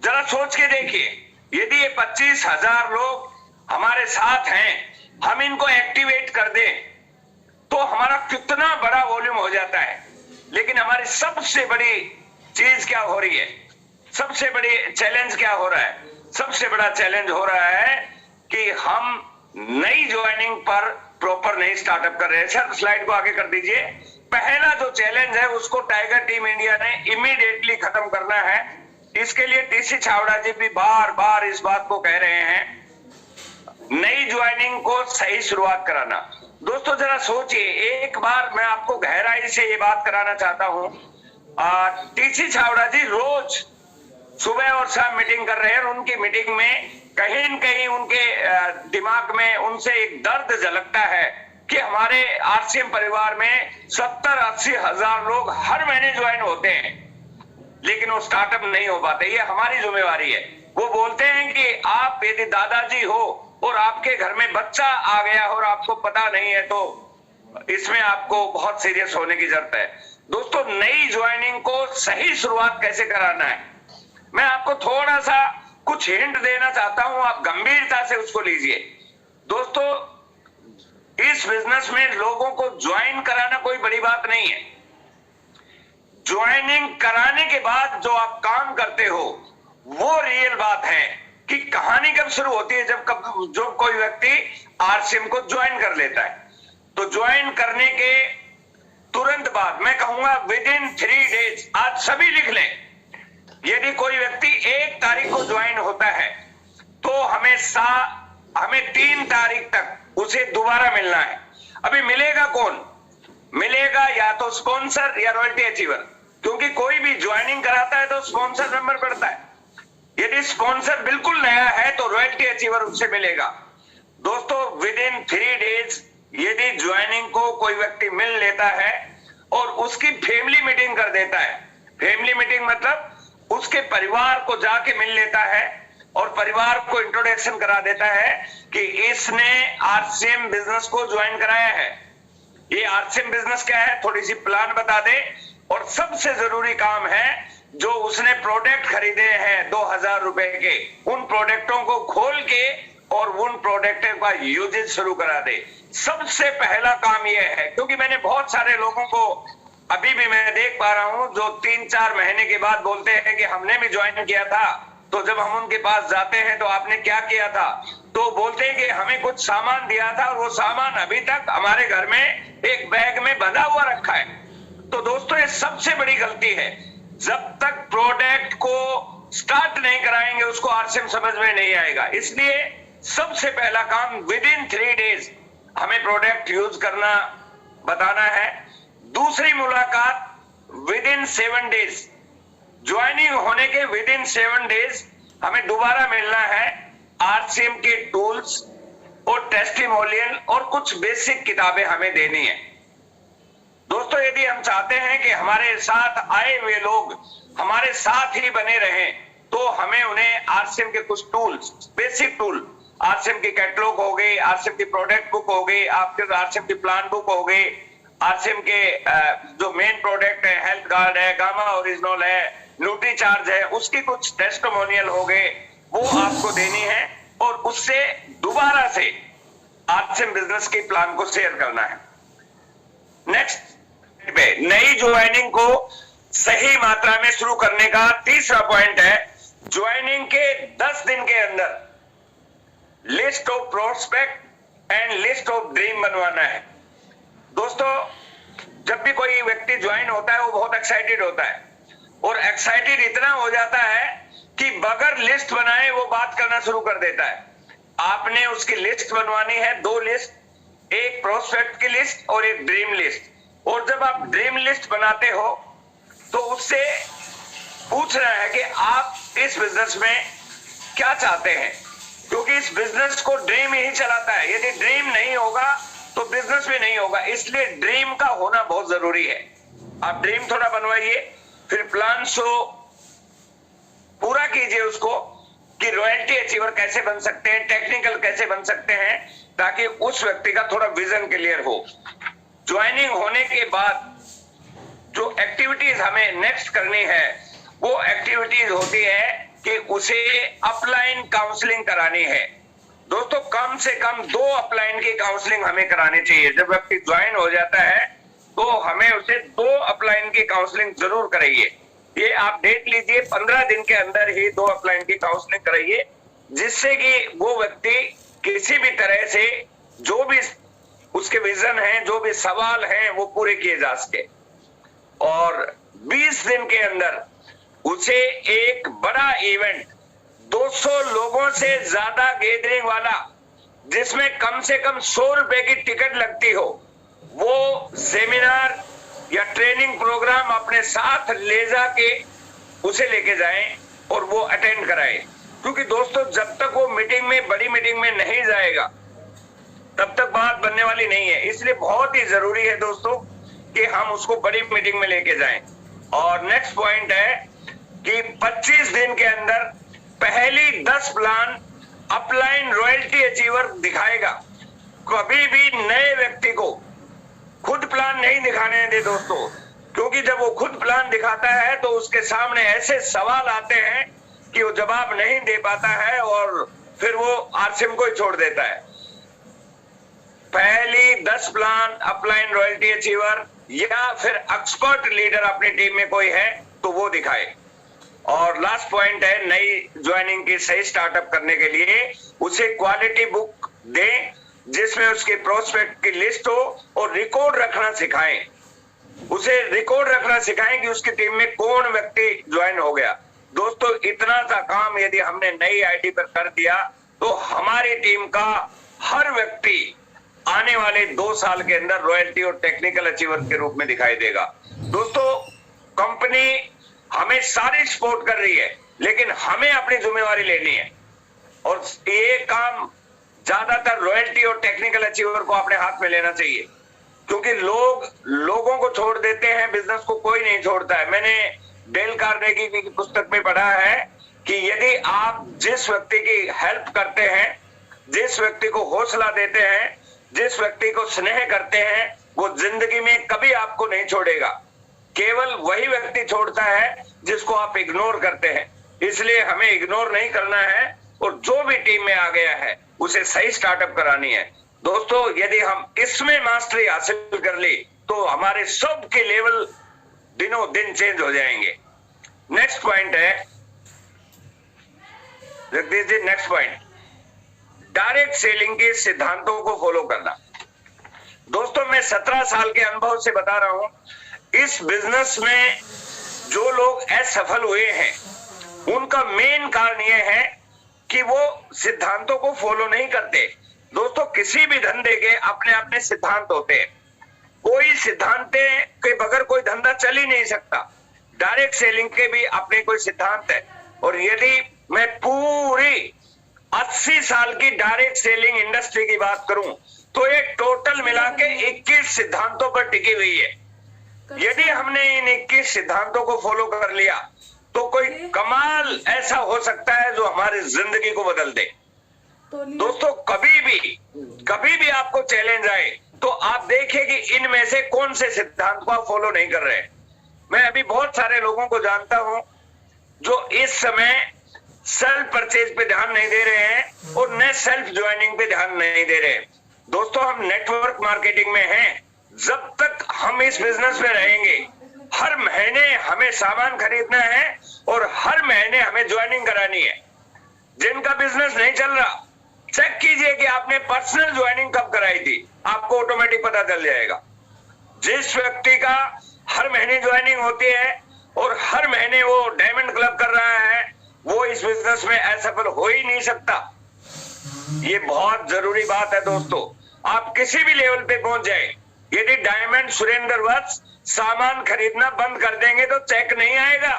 जरा सोच के देखिए, यदि ये 25,000 लोग हमारे साथ हैं, हम इनको एक्टिवेट कर दें तो हमारा कितना बड़ा वॉल्यूम हो जाता है। लेकिन हमारी सबसे बड़ी चीज क्या हो रही है, सबसे बड़ी चैलेंज क्या हो रहा है? सबसे बड़ा चैलेंज हो रहा है कि हम नई ज्वाइनिंग पर प्रॉपर नहीं स्टार्टअप कर रहे हैं। सर स्लाइड को आगे कर दीजिए। पहला जो चैलेंज है उसको टाइगर टीम इंडिया ने इमीडिएटली खत्म करना है। इसके लिए टीसी छावड़ा जी भी बार बार इस बात को कह रहे हैं, नई ज्वाइनिंग को सही शुरुआत कराना। दोस्तों जरा सोचिए, एक बार मैं आपको गहराई से ये बात कराना चाहता हूं, टीसी छावड़ा जी रोज सुबह और शाम मीटिंग कर रहे हैं, और उनकी मीटिंग में कहीं न कहीं उनके दिमाग में उनसे एक दर्द झलकता है कि हमारे आरसीएम परिवार में 70-80 हजार लोग हर महीने ज्वाइन होते हैं, लेकिन वो स्टार्टअप नहीं हो पाते। ये हमारी जिम्मेवारी है। वो बोलते हैं कि आप यदि दादाजी हो और आपके घर में बच्चा आ गया और आपको पता नहीं है, तो इसमें आपको बहुत सीरियस होने की जरूरत है। दोस्तों नई ज्वाइनिंग को सही शुरुआत कैसे कराना है, मैं आपको थोड़ा सा कुछ हिंट देना चाहता हूं, आप गंभीरता से उसको लीजिए। दोस्तों इस बिजनेस में लोगों को ज्वाइन कराना कोई बड़ी बात नहीं है। ज्वाइनिंग कराने के बाद जो आप काम करते हो वो रियल बात है कि कहानी कब शुरू होती है, जो कोई व्यक्ति आरसीएम को ज्वाइन कर लेता है। तो ज्वाइन करने के तुरंत बाद, मैं कहूंगा विद इन 3 डेज, आज सभी लिख लें, यदि कोई व्यक्ति 1 तारीख को ज्वाइन होता है तो हमें 3 तारीख तक उसे दोबारा मिलना है। अभी मिलेगा कौन? मिलेगा या तो स्पॉन्सर या रॉयल्टी अचीवर, क्योंकि कोई भी ज्वाइनिंग कराता है तो स्पॉन्सर नंबर पड़ता है। यदि स्पॉन्सर बिल्कुल नया है तो रॉयल्टी अचीवर उससे मिलेगा। दोस्तों विद इन 3 डेज यदि ज्वाइनिंग को कोई व्यक्ति मिल लेता है और उसकी फैमिली मीटिंग कर देता है, फैमिली मीटिंग मतलब उसके परिवार को जाके मिल लेता है और परिवार को इंट्रोडक्शन करा देता है कि इसने आरसीएम बिजनेस को ज्वाइन कराया है। ये आरसीएम बिजनेस क्या है, थोड़ी सी प्लान बता दे, और सबसे जरूरी काम है जो उसने प्रोडक्ट खरीदे हैं 2000 रुपए के, उन प्रोडक्टों को खोल के और उन प्रोडक्टों का यूजेज शुरू करा दे। सबसे पहला काम यह है, क्योंकि मैंने बहुत सारे लोगों को अभी भी मैं देख पा रहा हूं जो 3-4 महीने के बाद बोलते हैं कि हमने भी ज्वाइन किया था, तो जब हम उनके पास जाते हैं तो आपने क्या किया था, तो बोलते हैं कि हमें कुछ सामान दिया था और वो सामान अभी तक हमारे घर में एक बैग में बंधा हुआ रखा है। तो दोस्तों ये सबसे बड़ी गलती है। जब तक प्रोडक्ट को स्टार्ट नहीं कराएंगे उसको आरसीएम समझ में नहीं आएगा। इसलिए सबसे पहला काम विद इन 3 डेज हमें प्रोडक्ट यूज करना बताना है। दूसरी मुलाकात विद इन 7 डेज, ज्वाइनिंग होने के विद इन 7 डेज हमें दोबारा मिलना है। आरसीएम के टूल्स और टेस्टिमोनियल और कुछ बेसिक किताबें हमें देनी है। दोस्तों यदि हम चाहते हैं कि हमारे साथ आए हुए लोग हमारे साथ ही बने रहें, तो हमें उन्हें आरसीएम के कुछ टूल्स, बेसिक टूल, आरसीएम की कैटलॉग हो गई, आरसीएम की प्रोडक्ट बुक हो गई, आपके आरसीएम की प्लान बुक हो गई, आरसीएम के जो मेन प्रोडक्ट है, हेल्थ कार्ड है, गामा ओरिजिनल है, न्यूट्री चार्ज है, उसकी कुछ टेस्टिमोनियल हो गए, वो आपको देनी है और उससे दोबारा से आरसीएम बिजनेस के प्लान को शेयर करना है। नेक्स्ट पे नई ज्वाइनिंग को सही मात्रा में शुरू करने का तीसरा पॉइंट है, ज्वाइनिंग के 10 दिन के अंदर list of prospect and list of dream बनवाना है। दोस्तों जब भी कोई व्यक्ति ज्वाइन होता है वो बहुत एक्साइटेड होता है, और एक्साइटेड इतना हो जाता है कि बगैर लिस्ट बनाए वो बात करना शुरू कर देता है। आपने उसकी लिस्ट बनवानी है, 2 लिस्ट, एक प्रोस्पेक्ट की लिस्ट और एक ड्रीम लिस्ट। और जब आप ड्रीम लिस्ट बनाते हो तो उससे पूछना है कि आप इस बिजनेस में क्या चाहते हैं, क्योंकि इस बिजनेस को ड्रीम ही चलाता है। यदि ड्रीम नहीं होगा तो बिजनेस भी नहीं होगा, इसलिए ड्रीम का होना बहुत जरूरी है। आप ड्रीम थोड़ा बनवाइए, फिर प्लान शो पूरा कीजिए उसको कि रॉयल्टी अचीवर कैसे बन सकते हैं, टेक्निकल कैसे बन सकते हैं, ताकि उस व्यक्ति का थोड़ा विजन क्लियर हो। ज्वाइनिंग होने के बाद जो एक्टिविटीज हमें नेक्स्ट करनी है वो एक्टिविटीज होती है कि उसे अपलाइन काउंसलिंग करानी है। दोस्तों कम से कम 2 अपलाइन की काउंसलिंग हमें करानी चाहिए। जब व्यक्ति ज्वाइन हो जाता है तो हमें उसे 2 अपलाइन की काउंसलिंग जरूर कराइए। ये आप देख लीजिए, 15 दिन के अंदर ही 2 अपलाइन की काउंसलिंग कराइए, जिससे कि वो व्यक्ति किसी भी तरह से जो भी उसके विजन है, जो भी सवाल हैं, वो पूरे किए जा सके। और 20 दिन के अंदर उसे एक बड़ा इवेंट 200 लोगों से ज्यादा गैदरिंग वाला, जिसमें कम से कम 100 रुपए की टिकट लगती हो, वो सेमिनार या ट्रेनिंग प्रोग्राम अपने साथ ले जाके उसे लेके जाएं और वो अटेंड कराएं। क्योंकि दोस्तों जब तक वो मीटिंग में, बड़ी मीटिंग में नहीं जाएगा, तब तक बात बनने वाली नहीं है। इसलिए बहुत ही जरूरी है दोस्तों कि हम उसको बड़ी मीटिंग में लेके जाएं। और नेक्स्ट पॉइंट है कि 25 दिन के अंदर पहली 10 प्लान अपलाइन रॉयल्टी अचीवर दिखाएगा। कभी भी नए व्यक्ति को खुद प्लान नहीं दिखाने दे दोस्तों, क्योंकि जब वो खुद प्लान दिखाता है तो उसके सामने ऐसे सवाल आते हैं कि वो जवाब नहीं दे पाता है और फिर वो आरसीएम को ही छोड़ देता है। पहली 10 प्लान अपलाइन रॉयल्टी अचीवर या फिर एक्सपर्ट लीडर अपनी टीम में कोई है तो वो दिखाए। और लास्ट पॉइंट है, नई ज्वाइनिंग की सही स्टार्टअप करने के लिए उसे क्वालिटी बुक दें जिसमें उसके प्रोस्पेक्ट की लिस्ट हो, और रिकॉर्ड रखना सिखाएं। उसे रिकॉर्ड रखना सिखाएं कि उसकी टीम में कौन व्यक्ति ज्वाइन हो गया। दोस्तों इतना सा काम यदि हमने नई आईडी पर कर दिया तो हमारी टीम का हर व्यक्ति आने वाले 2 साल के अंदर रॉयल्टी और टेक्निकल अचीवर के रूप में दिखाई देगा। दोस्तों कंपनी हमें सारी सपोर्ट कर रही है, लेकिन हमें अपनी जिम्मेवारी लेनी है और ये काम ज्यादातर रॉयल्टी और टेक्निकल अचीवर को अपने हाथ में लेना चाहिए, क्योंकि लोगों को छोड़ देते हैं, बिजनेस को कोई नहीं छोड़ता है। मैंने डेल कार्नेगी की पुस्तक में पढ़ा है कि यदि आप जिस व्यक्ति की हेल्प करते हैं, जिस व्यक्ति को हौसला देते हैं, जिस व्यक्ति को स्नेह करते हैं, वो जिंदगी में कभी आपको नहीं छोड़ेगा। केवल वही व्यक्ति छोड़ता है जिसको आप इग्नोर करते हैं। इसलिए हमें इग्नोर नहीं करना है और जो भी टीम में आ गया है उसे सही स्टार्टअप करानी है। दोस्तों यदि हम इसमें मास्टरी हासिल कर ली तो हमारे सब के लेवल दिनों दिन चेंज हो जाएंगे। नेक्स्ट पॉइंट है Jagdish ji, next point, direct selling के सिद्धांतों को फॉलो करना। दोस्तों मैं 17 साल के अनुभव से बता रहा हूं, इस बिजनेस में जो लोग असफल हुए हैं उनका मेन कारण यह है कि वो सिद्धांतों को फॉलो नहीं करते। दोस्तों किसी भी धंधे के अपने अपने सिद्धांत होते हैं, कोई सिद्धांत के बगैर कोई धंधा चल ही नहीं सकता। डायरेक्ट सेलिंग के भी अपने कोई सिद्धांत है, और यदि मैं पूरी 80 साल की डायरेक्ट सेलिंग इंडस्ट्री की बात करूं तो ये टोटल मिला के 21 सिद्धांतों पर टिकी हुई है। यदि हमने इन 21 सिद्धांतों को फॉलो कर लिया तो कोई कमाल ऐसा हो सकता है जो हमारी जिंदगी को बदल दे। दोस्तों कभी भी आपको चैलेंज आए तो आप देखिए कि इनमें से कौन से सिद्धांत को आप फॉलो नहीं कर रहे। मैं अभी बहुत सारे लोगों को जानता हूं जो इस समय सेल्फ परचेज पे ध्यान नहीं दे रहे हैं और न सेल्फ ज्वाइनिंग पे ध्यान नहीं दे रहे। दोस्तों हम नेटवर्क मार्केटिंग में हैं, जब तक हम इस बिजनेस में रहेंगे हर महीने हमें सामान खरीदना है और हर महीने हमें ज्वाइनिंग करानी है। जिनका बिजनेस नहीं चल रहा चेक कीजिए कि आपने पर्सनल ज्वाइनिंग कब कराई थी, आपको ऑटोमेटिक पता चल जाएगा। जिस व्यक्ति का हर महीने ज्वाइनिंग होती है और हर महीने वो डायमंड क्लब कर रहा है, वो इस बिजनेस में असफल हो ही नहीं सकता। ये बहुत जरूरी बात है दोस्तों। आप किसी भी लेवल पे पहुंच जाए, यदि डायमंड सुरेंद्र वत्स सामान खरीदना बंद कर देंगे तो चेक नहीं आएगा,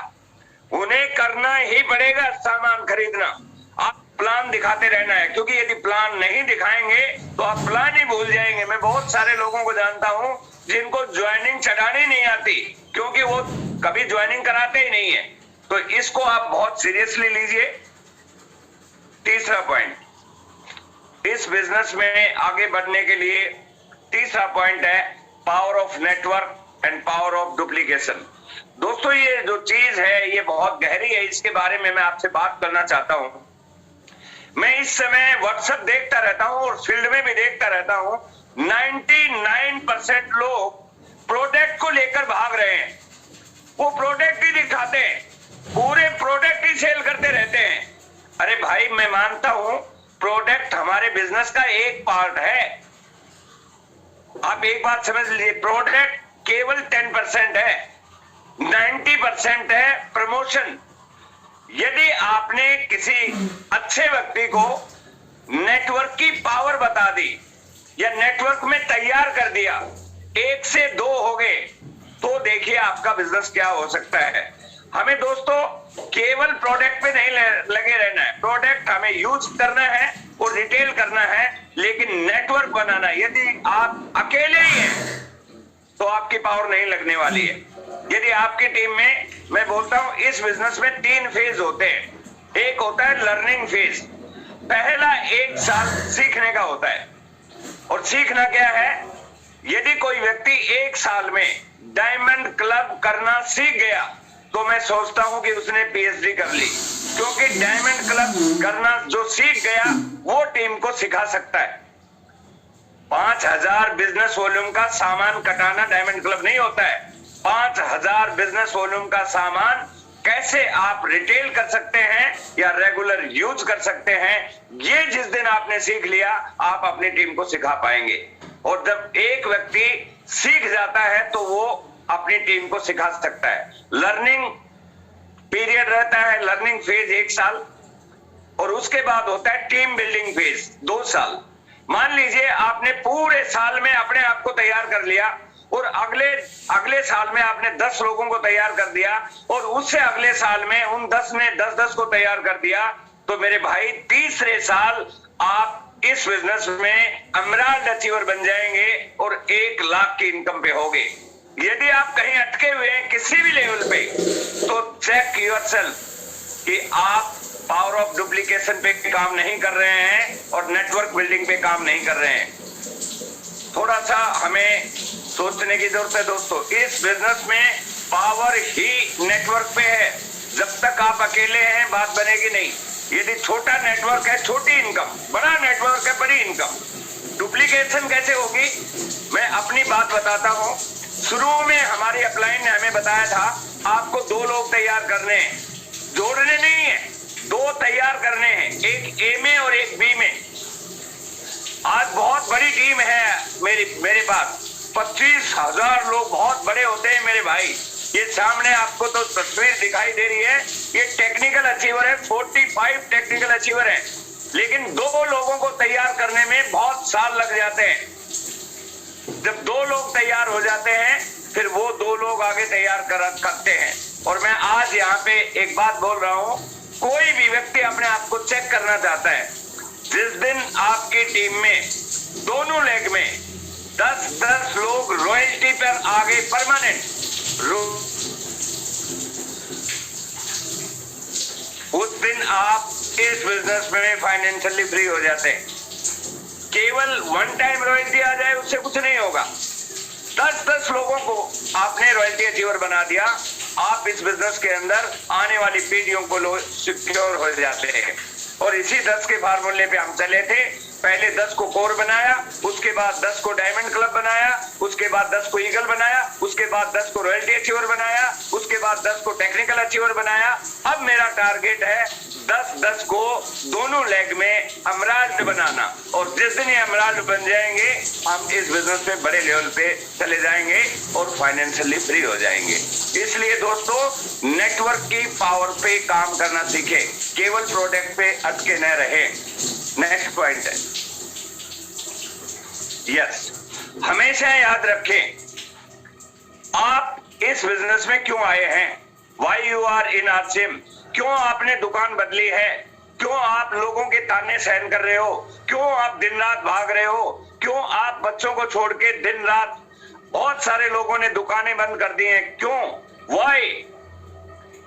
उन्हें करना ही पड़ेगा सामान खरीदना। आप प्लान दिखाते रहना है, क्योंकि यदि प्लान नहीं दिखाएंगे तो आप प्लान ही भूल जाएंगे। मैं बहुत सारे लोगों को जानता हूं जिनको ज्वाइनिंग चढ़ानी नहीं आती, क्योंकि वो कभी ज्वाइनिंग कराते ही नहीं है। तो इसको आप बहुत सीरियसली लीजिए। तीसरा पॉइंट, इस बिजनेस में आगे बढ़ने के लिए तीसरा पॉइंट है power of network and power of duplication. दोस्तों ये जो चीज है ये बहुत गहरी है, इसके बारे में मैं आपसे बात करना चाहता हूं। मैं इस समय व्हाट्सएप देखता रहता हूं और फील्ड में भी देखता रहता हूं, 99% लोग प्रोडक्ट को लेकर भाग रहे हैं। वो प्रोडक्ट ही दिखाते हैं, पूरे प्रोडक्ट ही सेल करते रहते हैं। अरे भाई मैं मानता हूं प्रोडक्ट हमारे बिजनेस का एक पार्ट है। आप एक बात समझ लीजिए, प्रोडक्ट केवल 10% है, 90% है प्रमोशन। यदि आपने किसी अच्छे व्यक्ति को नेटवर्क की पावर बता दी या नेटवर्क में तैयार कर दिया, 1 से 2 हो गए, तो देखिए आपका बिजनेस क्या हो सकता है। हमें दोस्तों केवल प्रोडक्ट पे नहीं लगे रहना है, प्रोडक्ट हमें यूज करना है और रिटेल करना है, लेकिन नेटवर्क बनाना। यदि आप अकेले ही हैं तो आपकी पावर नहीं लगने वाली है। यदि आपकी टीम में, मैं बोलता हूं इस बिजनेस में 3 फेज होते हैं। एक होता है लर्निंग फेज, पहला 1 साल सीखने का होता है। और सीखना क्या है, यदि कोई व्यक्ति 1 साल में डायमंड क्लब करना सीख गया तो मैं सोचता हूं कि उसने पीएचडी कर ली, क्योंकि डायमंड क्लब करना जो सीख गया वो टीम को सिखा सकता है। 5000 बिजनेस वॉल्यूम का सामान कटाना डायमंड क्लब नहीं होता है। 5000 बिजनेस वॉल्यूम का सामान कैसे आप रिटेल कर सकते हैं या रेगुलर यूज कर सकते हैं, ये जिस दिन आपने सीख लिया आप अपनी टीम को सिखा पाएंगे। और जब एक व्यक्ति सीख जाता है तो वो अपनी टीम को सिखा सकता है। लर्निंग पीरियड रहता है, लर्निंग फेज 1 साल, और उसके बाद होता है टीम बिल्डिंग फेज 2 साल। मान लीजिए आपने पूरे साल में अपने आप को तैयार कर लिया और अगले साल में आपने 10 लोगों को तैयार कर दिया और उससे अगले साल में उन 10 ने 10 को तैयार कर दिया, तो मेरे भाई तीसरे साल आप इस बिजनेस में एमराल्ड अचीवर बन जाएंगे और 1 लाख की इनकम पे होगे। यदि आप कहीं अटके हुए हैं किसी भी लेवल पे, तो चेक योरसेल्फ कि आप पावर ऑफ डुप्लीकेशन पे काम नहीं कर रहे हैं और नेटवर्क बिल्डिंग पे काम नहीं कर रहे हैं। थोड़ा सा हमें सोचने की जरूरत है दोस्तों। इस बिजनेस में पावर ही नेटवर्क पे है। जब तक आप अकेले हैं बात बनेगी नहीं। यदि छोटा नेटवर्क है छोटी इनकम, बड़ा नेटवर्क है बड़ी इनकम। डुप्लीकेशन कैसे होगी, मैं अपनी बात बताता हूं। शुरू में हमारी अपलाइन ने हमें बताया था आपको 2 लोग तैयार करने हैं, जोड़ने नहीं है, 2 तैयार करने हैं, एक ए में और एक बी में। आज बहुत बड़ी टीम है मेरे पास, 25,000 लोग, बहुत बड़े होते हैं मेरे भाई। ये सामने आपको तो तस्वीर दिखाई दे रही है, ये टेक्निकल अचीवर है, 45 टेक्निकल अचीवर है, लेकिन 2 लोगों को तैयार करने में बहुत साल लग जाते हैं। जब 2 लोग तैयार हो जाते हैं फिर वो 2 लोग आगे तैयार करते हैं। और मैं आज यहाँ पे एक बात बोल रहा हूँ, कोई भी व्यक्ति अपने आप को चेक करना चाहता है, जिस दिन आपकी टीम में दोनों लेग में 10 लोग रॉयल्टी पर आगे परमानेंट, उस दिन आप इस बिजनेस में फाइनेंशियली फ्री हो जाते हैं। केवल 1 टाइम रॉयल्टी आ जाए उससे कुछ नहीं होगा। 10 लोगों को आपने रॉयल्टी अचीवर बना दिया, आप इस बिजनेस के अंदर आने वाली पीढ़ियों को सिक्योर हो जाते हैं। और इसी 10 के फार्मूले पे हम चले थे। पहले 10 को कोर बनाया, उसके बाद 10 को डायमंड क्लब बनाया, उसके बाद 10 को ईगल बनाया, उसके बाद 10 को रॉयल्टी अचीवर बनाया, उसके बाद 10 को टेक्निकल अचीवर बनाया। अब मेरा टारगेट है 10 को दोनों लेग में एमराल्ड बनाना। और जिस दिन ये एमराल्ड बन जाएंगे हम इस बिजनेस में बड़े लेवल पे चले जाएंगे और फाइनेंशियली फ्री हो जाएंगे। इसलिए दोस्तों नेटवर्क की पावर पे काम करना सीखें, केवल प्रोडक्ट पे अटके न रहे। नेक्स्ट पॉइंट है, यस, हमेशा याद रखें आप इस बिजनेस में क्यों आए हैं, why you are in RCM, क्यों आपने दुकान बदली है, क्यों आप लोगों के ताने सहन कर रहे हो, क्यों आप दिन रात भाग रहे हो, क्यों आप बच्चों को छोड़ के दिन रात, बहुत सारे लोगों ने दुकानें बंद कर दी हैं, क्यों, वाई?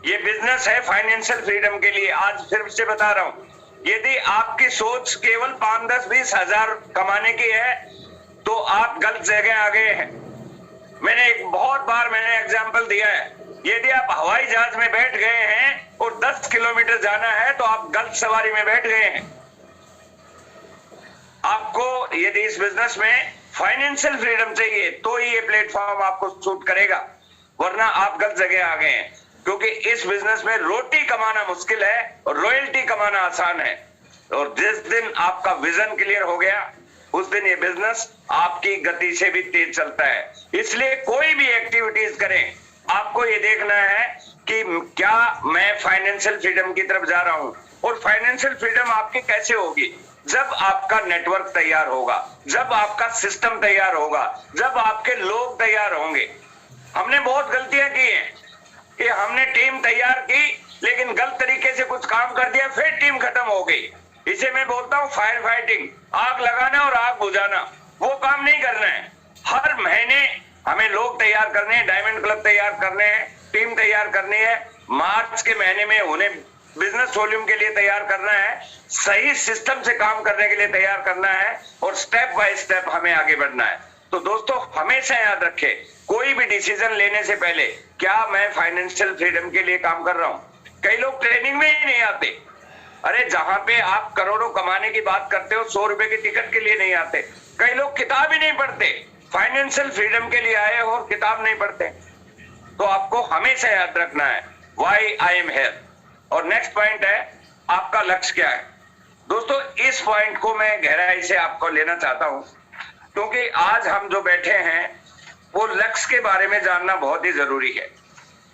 ये बिजनेस है फाइनेंशियल फ्रीडम के लिए। आज फिर से बता रहा हूं, यदि आपकी सोच केवल 5, 10, 20 हजार कमाने की है तो आप गलत जगह आ गए हैं। मैंने बहुत बार एग्जांपल दिया है, यदि आप हवाई जहाज में बैठ गए हैं और 10 किलोमीटर जाना है तो आप गलत सवारी में बैठ गए हैं। आपको यदि इस बिजनेस में फाइनेंशियल फ्रीडम चाहिए तो ही ये प्लेटफॉर्म आपको सूट करेगा, वरना आप गलत जगह आ गए हैं। क्योंकि इस बिजनेस में रोटी कमाना मुश्किल है और रॉयल्टी कमाना आसान है। और जिस दिन आपका विजन क्लियर हो गया उस दिन ये बिजनेस आपकी गति से भी तेज चलता है। इसलिए कोई भी एक्टिविटीज करें, आपको ये देखना है कि क्या मैं फाइनेंशियल फ्रीडम की तरफ जा रहा हूं, और फाइनेंशियल फ्रीडम आपकी कैसे होगी? जब आपका नेटवर्क तैयार होगा, जब आपका सिस्टम तैयार होगा, जब आपके लोग तैयार होंगे। हमने बहुत गलतियां की हैं कि हमने टीम तैयार की लेकिन गलत तरीके से कुछ काम कर दिया, फिर टीम खत्म हो गई। इसे मैं बोलता हूं फायर फाइटिंग, आग लगाना और आग बुझाना। वो काम नहीं करना है। हर महीने हमें लोग तैयार करने हैं, डायमंड क्लब तैयार करने हैं, टीम तैयार करनी है, मार्च के महीने में उन्हें बिजनेस वॉल्यूम के लिए तैयार करना है, सही सिस्टम से काम करने के लिए तैयार करना है, और स्टेप बाय स्टेप हमें आगे बढ़ना है। तो दोस्तों, हमेशा याद रखें, कोई भी डिसीजन लेने से पहले क्या मैं फाइनेंशियल फ्रीडम के लिए काम कर रहा हूं? कई लोग ट्रेनिंग में ही नहीं आते। अरे जहां पे आप करोड़ों कमाने की बात करते हो, 100 रुपए की टिकट के लिए नहीं आते। कई लोग किताब ही नहीं पढ़ते, फाइनेंशियल फ्रीडम के लिए आए हो और किताब नहीं पढ़ते। तो आपको हमेशा याद रखना है व्हाई आई एम हियर। और नेक्स्ट पॉइंट है, आपका लक्ष्य क्या है? दोस्तों, इस पॉइंट को मैं गहराई से आपको लेना चाहता हूं, क्योंकि आज हम जो बैठे हैं वो लक्ष्य के बारे में जानना बहुत ही जरूरी है।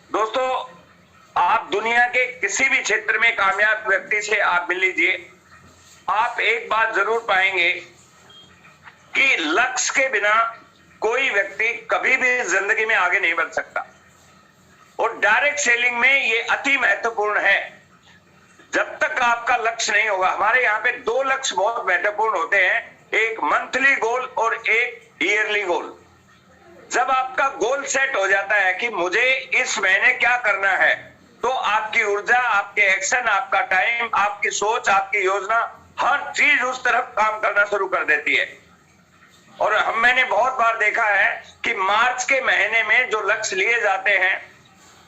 दोस्तों, आप दुनिया के किसी भी क्षेत्र में कामयाब व्यक्ति से आप मिल लीजिए, आप एक बात जरूर पाएंगे कि लक्ष्य के बिना कोई व्यक्ति कभी भी जिंदगी में आगे नहीं बढ़ सकता। और डायरेक्ट सेलिंग में ये अति महत्वपूर्ण है। जब तक आपका लक्ष्य नहीं होगा, हमारे यहाँ पे 2 लक्ष्य बहुत महत्वपूर्ण होते हैं, एक मंथली गोल और एक ईयरली गोल। जब आपका गोल सेट हो जाता है कि मुझे इस महीने क्या करना है, तो आपकी ऊर्जा, आपके एक्शन, आपका टाइम, आपकी सोच, आपकी योजना, हर चीज उस तरफ काम करना शुरू कर देती है। और मैंने बहुत बार देखा है कि मार्च के महीने में जो लक्ष्य लिए जाते हैं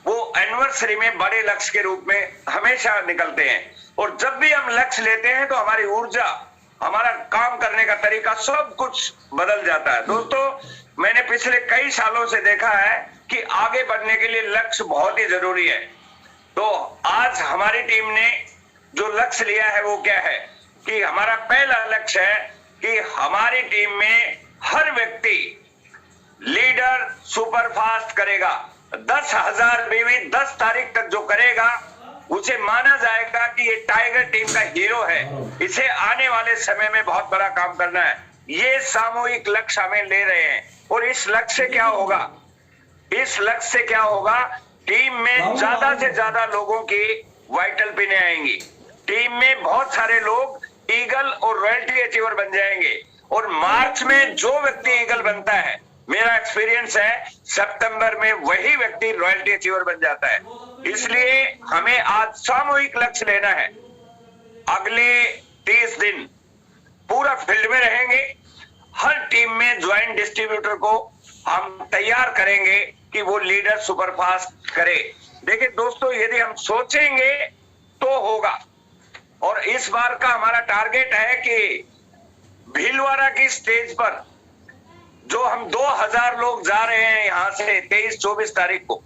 वो एनिवर्सरी में बड़े लक्ष्य के रूप में हमेशा निकलते हैं। और जब भी हम लक्ष्य लेते हैं तो हमारी ऊर्जा, हमारा काम करने का तरीका, सब कुछ बदल जाता है। दोस्तों, मैंने पिछले कई सालों से देखा है कि आगे बढ़ने के लिए लक्ष्य बहुत ही जरूरी है। तो आज हमारी टीम ने जो लक्ष्य लिया है वो क्या है कि हमारा पहला लक्ष्य है कि हमारी टीम में हर व्यक्ति लीडर सुपरफास्ट करेगा। 10,000 बीवी 10 तारीख तक जो करेगा उसे माना जाएगा कि ये टाइगर टीम का हीरो है। इसे आने वाले समय में बहुत बड़ा काम करना है। ये सामूहिक लक्ष्य हमें ले रहे हैं। और इस लक्ष्य से क्या होगा? इस लक्ष्य से क्या होगा? टीम में ज्यादा से ज्यादा लोगों की वाइटल पिने आएंगी। टीम में बहुत सारे लोग ईगल और रॉयल्टी अचीवर बन जाएंगे। और मार्च में जो व्यक्ति ईगल बनता है, मेरा एक्सपीरियंस है, सितंबर में वही व्यक्ति रॉयल्टी अचीवर बन जाता है। इसलिए हमें आज सामूहिक लक्ष्य लेना है। अगले 30 दिन पूरा फील्ड में रहेंगे। हर टीम में ज्वाइंट डिस्ट्रीब्यूटर को हम तैयार करेंगे कि वो लीडर सुपरफास्ट करे। देखिए दोस्तों, यदि हम सोचेंगे तो होगा। और इस बार का हमारा टारगेट है कि भीलवाड़ा की स्टेज पर जो हम 2000 लोग जा रहे हैं यहां से 23-24 तारीख को,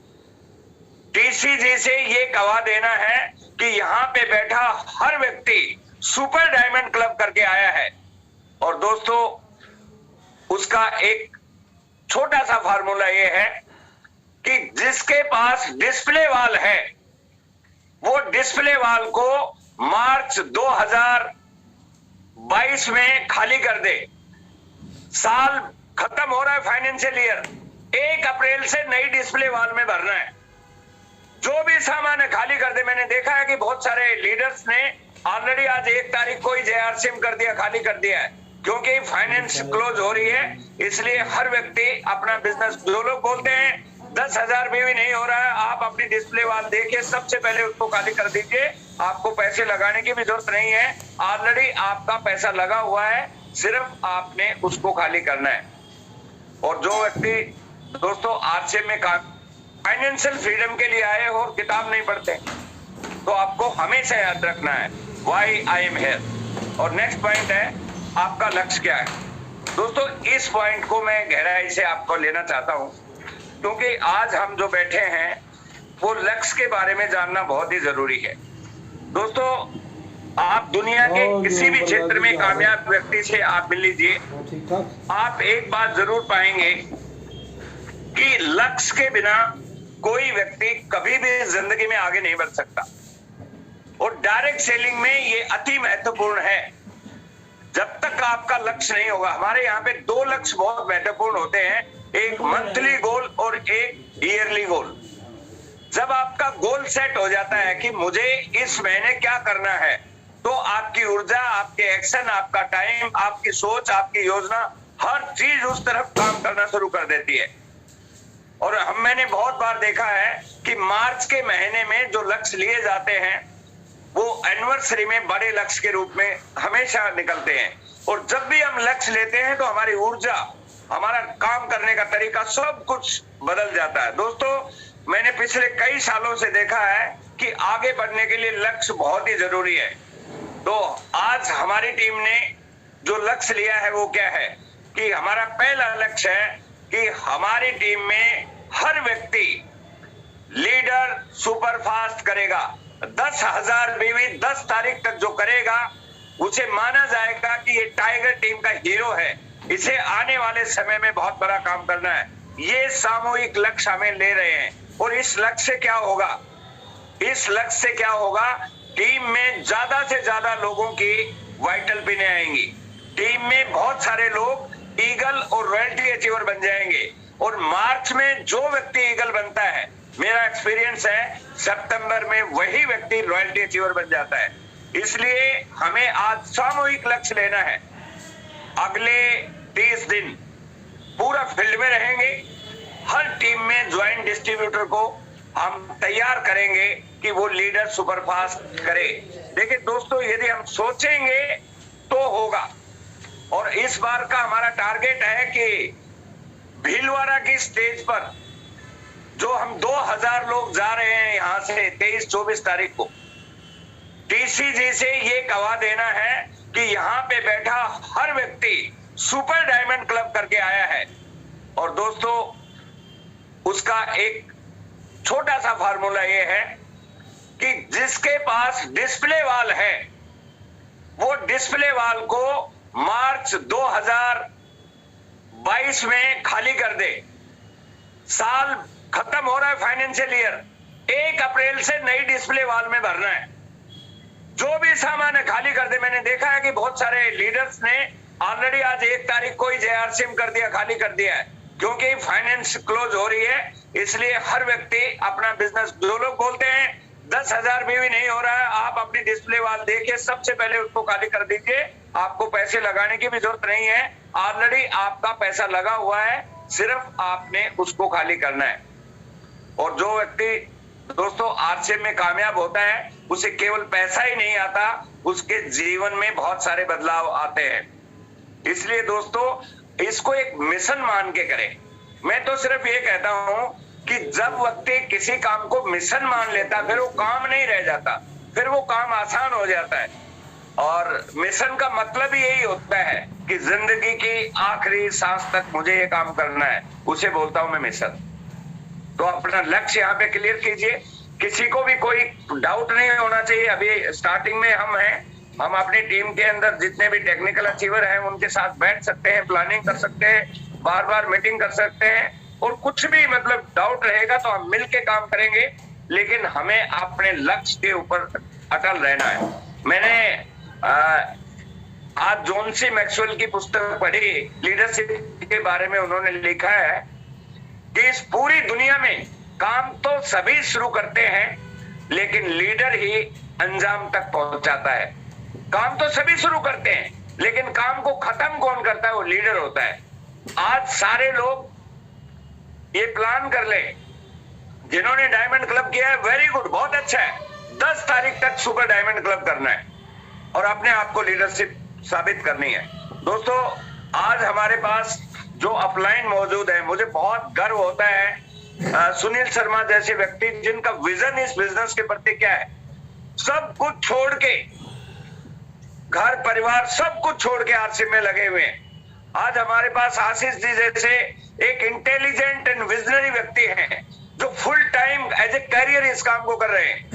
टीसीजी से ये गवाह देना है कि यहाँ पे बैठा हर व्यक्ति सुपर डायमंड क्लब करके आया है। और दोस्तों, उसका एक छोटा सा फार्मूला ये है कि जिसके पास डिस्प्ले वॉल है वो डिस्प्ले वॉल को मार्च 2022 में खाली कर दे। साल खत्म हो रहा है, फाइनेंशियल ईयर, 1 अप्रैल से नई डिस्प्ले वॉल में भरना है। जो भी सामान है खाली कर दे। मैंने देखा है कि बहुत सारे लीडर्स ने ऑलरेडी आज 1 तारीख को ही JRCM कर दिया, खाली कर दिया है, क्योंकि फाइनेंस क्लोज हो रही है। इसलिए हर व्यक्ति अपना बिजनेस, जो लोग बोलते हैं 10,000 भी नहीं हो रहा है, आप अपनी डिस्प्ले वॉल देखिए, सबसे पहले उसको खाली कर दीजिए। आपको पैसे लगाने की भी जरूरत नहीं है, ऑलरेडी आपका पैसा लगा हुआ है, सिर्फ आपने उसको खाली करना है। और जो व्यक्ति दोस्तों RCM में काम फाइनेंशियल फ्रीडम के लिए आए हो और किताब नहीं पढ़ते, तो आपको हमेशा याद रखना है व्हाई आई एम हियर। और नेक्स्ट पॉइंट है, आपका लक्ष्य क्या है? दोस्तों, इस पॉइंट को मैं गहराई से आपको लेना चाहता हूं, क्योंकि आज हम जो बैठे हैं वो लक्ष्य के बारे में जानना बहुत ही जरूरी है। दोस्तों, आप दुनिया के किसी भी क्षेत्र में कामयाब व्यक्ति से आप मिल लीजिए, आप एक बात जरूर पाएंगे कि लक्ष्य के बिना कोई व्यक्ति कभी भी जिंदगी में आगे नहीं बढ़ सकता। और डायरेक्ट सेलिंग में ये अति महत्वपूर्ण है। जब तक आपका लक्ष्य नहीं होगा, हमारे यहाँ पे 2 लक्ष्य बहुत महत्वपूर्ण होते हैं, एक मंथली गोल और एक ईयरली गोल। जब आपका गोल सेट हो जाता है कि मुझे इस महीने क्या करना है, तो आपकी ऊर्जा, आपके एक्शन, आपका टाइम, आपकी सोच, आपकी योजना, हर चीज उस तरफ काम करना शुरू कर देती है। और मैंने बहुत बार देखा है कि मार्च के महीने में जो लक्ष्य लिए जाते हैं वो एनिवर्सरी में बड़े लक्ष्य के रूप में हमेशा निकलते हैं। और जब भी हम लक्ष्य लेते हैं तो हमारी ऊर्जा, हमारा काम करने का तरीका, सब कुछ बदल जाता है। दोस्तों, मैंने पिछले कई सालों से देखा है कि आगे बढ़ने के लिए लक्ष्य बहुत ही जरूरी है। तो आज हमारी टीम ने जो लक्ष्य लिया है वो क्या है कि हमारा पहला लक्ष्य है कि हमारी टीम में हर व्यक्ति लीडर सुपरफास्ट करेगा। 10,000 बीवी 10 तारीख तक जो करेगा उसे माना जाएगा कि ये टाइगर टीम का हीरो है। इसे आने वाले समय में बहुत बड़ा काम करना है। ये सामूहिक लक्ष्य हमें ले रहे हैं। और इस लक्ष्य से क्या होगा, इस लक्ष्य से क्या होगा, टीम में ज्यादा से ज्यादा लोगों की वाइटल पिने आएंगी। टीम में बहुत सारे लोग ईगल और रॉयल्टी अचीवर बन जाएंगे। और मार्च में जो व्यक्ति ईगल बनता है, मेरा एक्सपीरियंस है, सितंबर में वही व्यक्ति रॉयल्टी अचीवर बन जाता है। इसलिए हमें आज सामूहिक लक्ष्य लेना है। अगले 30 दिन पूरा फील्ड में रहेंगे। हर टीम में ज्वाइंट डिस्ट्रीब्यूटर को हम तैयार करेंगे कि वो लीडर सुपरफास्ट करे। देखिए दोस्तों, यदि हम सोचेंगे तो होगा। और इस बार का हमारा टारगेट है कि भीलवाड़ा की स्टेज पर जो हम 2000 लोग जा रहे हैं यहां से 23-24 तारीख को, टीसीजी से ये गवाह देना है कि यहाँ पे बैठा हर व्यक्ति सुपर डायमंड क्लब करके आया है। और दोस्तों, उसका एक छोटा सा फार्मूला ये है कि जिसके पास डिस्प्ले वॉल है वो डिस्प्ले वॉल को मार्च 2022 में खाली कर दे। साल खत्म हो रहा है फाइनेंशियल ईयर, 1 अप्रैल से नई डिस्प्ले वॉल में भरना है। जो भी सामान है खाली कर दे। मैंने देखा है कि बहुत सारे लीडर्स ने ऑलरेडी आज 1 तारीख को ही JRCM कर दिया, खाली कर दिया है, क्योंकि फाइनेंस क्लोज हो रही है। इसलिए हर व्यक्ति अपना बिजनेस, जो लोग बोलते हैं 10,000 भी नहीं हो रहा है, आप अपनी डिस्प्ले वॉल देखिए, सबसे पहले उसको खाली कर दीजिए। आपको पैसे लगाने की भी जरूरत नहीं है, ऑलरेडी आपका पैसा लगा हुआ है, सिर्फ आपने उसको खाली करना है। और जो व्यक्ति दोस्तों RCM में कामयाब होता है, उसे केवल पैसा ही नहीं आता, उसके जीवन में बहुत सारे बदलाव आते हैं। इसलिए दोस्तों, इसको एक मिशन मान के करें। मैं तो सिर्फ ये कहता हूं कि जब व्यक्ति किसी काम को मिशन मान लेता, फिर वो काम नहीं रह जाता, फिर वो काम आसान हो जाता है। और मिशन का मतलब ही यही होता है कि जिंदगी की आखिरी सांस तक मुझे ये काम करना है, उसे बोलता हूं मैं मिशन। तो अपना लक्ष्य यहाँ पे क्लियर कीजिए, किसी को भी कोई डाउट नहीं होना चाहिए। अभी स्टार्टिंग में हम हैं, हम अपनी टीम के अंदर जितने भी टेक्निकल अचीवर हैं उनके साथ बैठ सकते हैं, प्लानिंग कर सकते हैं, बार बार मीटिंग कर सकते हैं। और कुछ भी मतलब डाउट रहेगा तो हम मिलके काम करेंगे, लेकिन हमें अपने लक्ष्य के ऊपर अटल रहना है। मैंने आज जॉन सी मैक्सवेल की पुस्तक पढ़ी, लीडरशिप के बारे में। उन्होंने लिखा है कि इस पूरी दुनिया में काम तो सभी शुरू करते हैं, लेकिन लीडर ही अंजाम तक पहुंचाता है। काम तो सभी शुरू करते हैं, लेकिन काम को खत्म कौन करता है, वो लीडर होता है। आज सारे लोग ये प्लान कर ले, जिन्होंने डायमंड क्लब किया है वेरी गुड, बहुत अच्छा है। 10 तारीख तक सुपर डायमंड क्लब करना है और अपने आप को लीडरशिप साबित करनी है। दोस्तों, आज हमारे पास जो अपलाइन मौजूद है, मुझे बहुत गर्व होता है। सुनील शर्मा जैसे व्यक्ति जिनका विजन इस बिजनेस के प्रति क्या है, सब कुछ छोड़ के, घर परिवार सब कुछ छोड़ के RCM में लगे हुए हैं। आज हमारे पास आशीष जी जैसे एक इंटेलिजेंट एंड विजनरी व्यक्ति हैं, जो full time as a career इस काम को कर रहे हैं।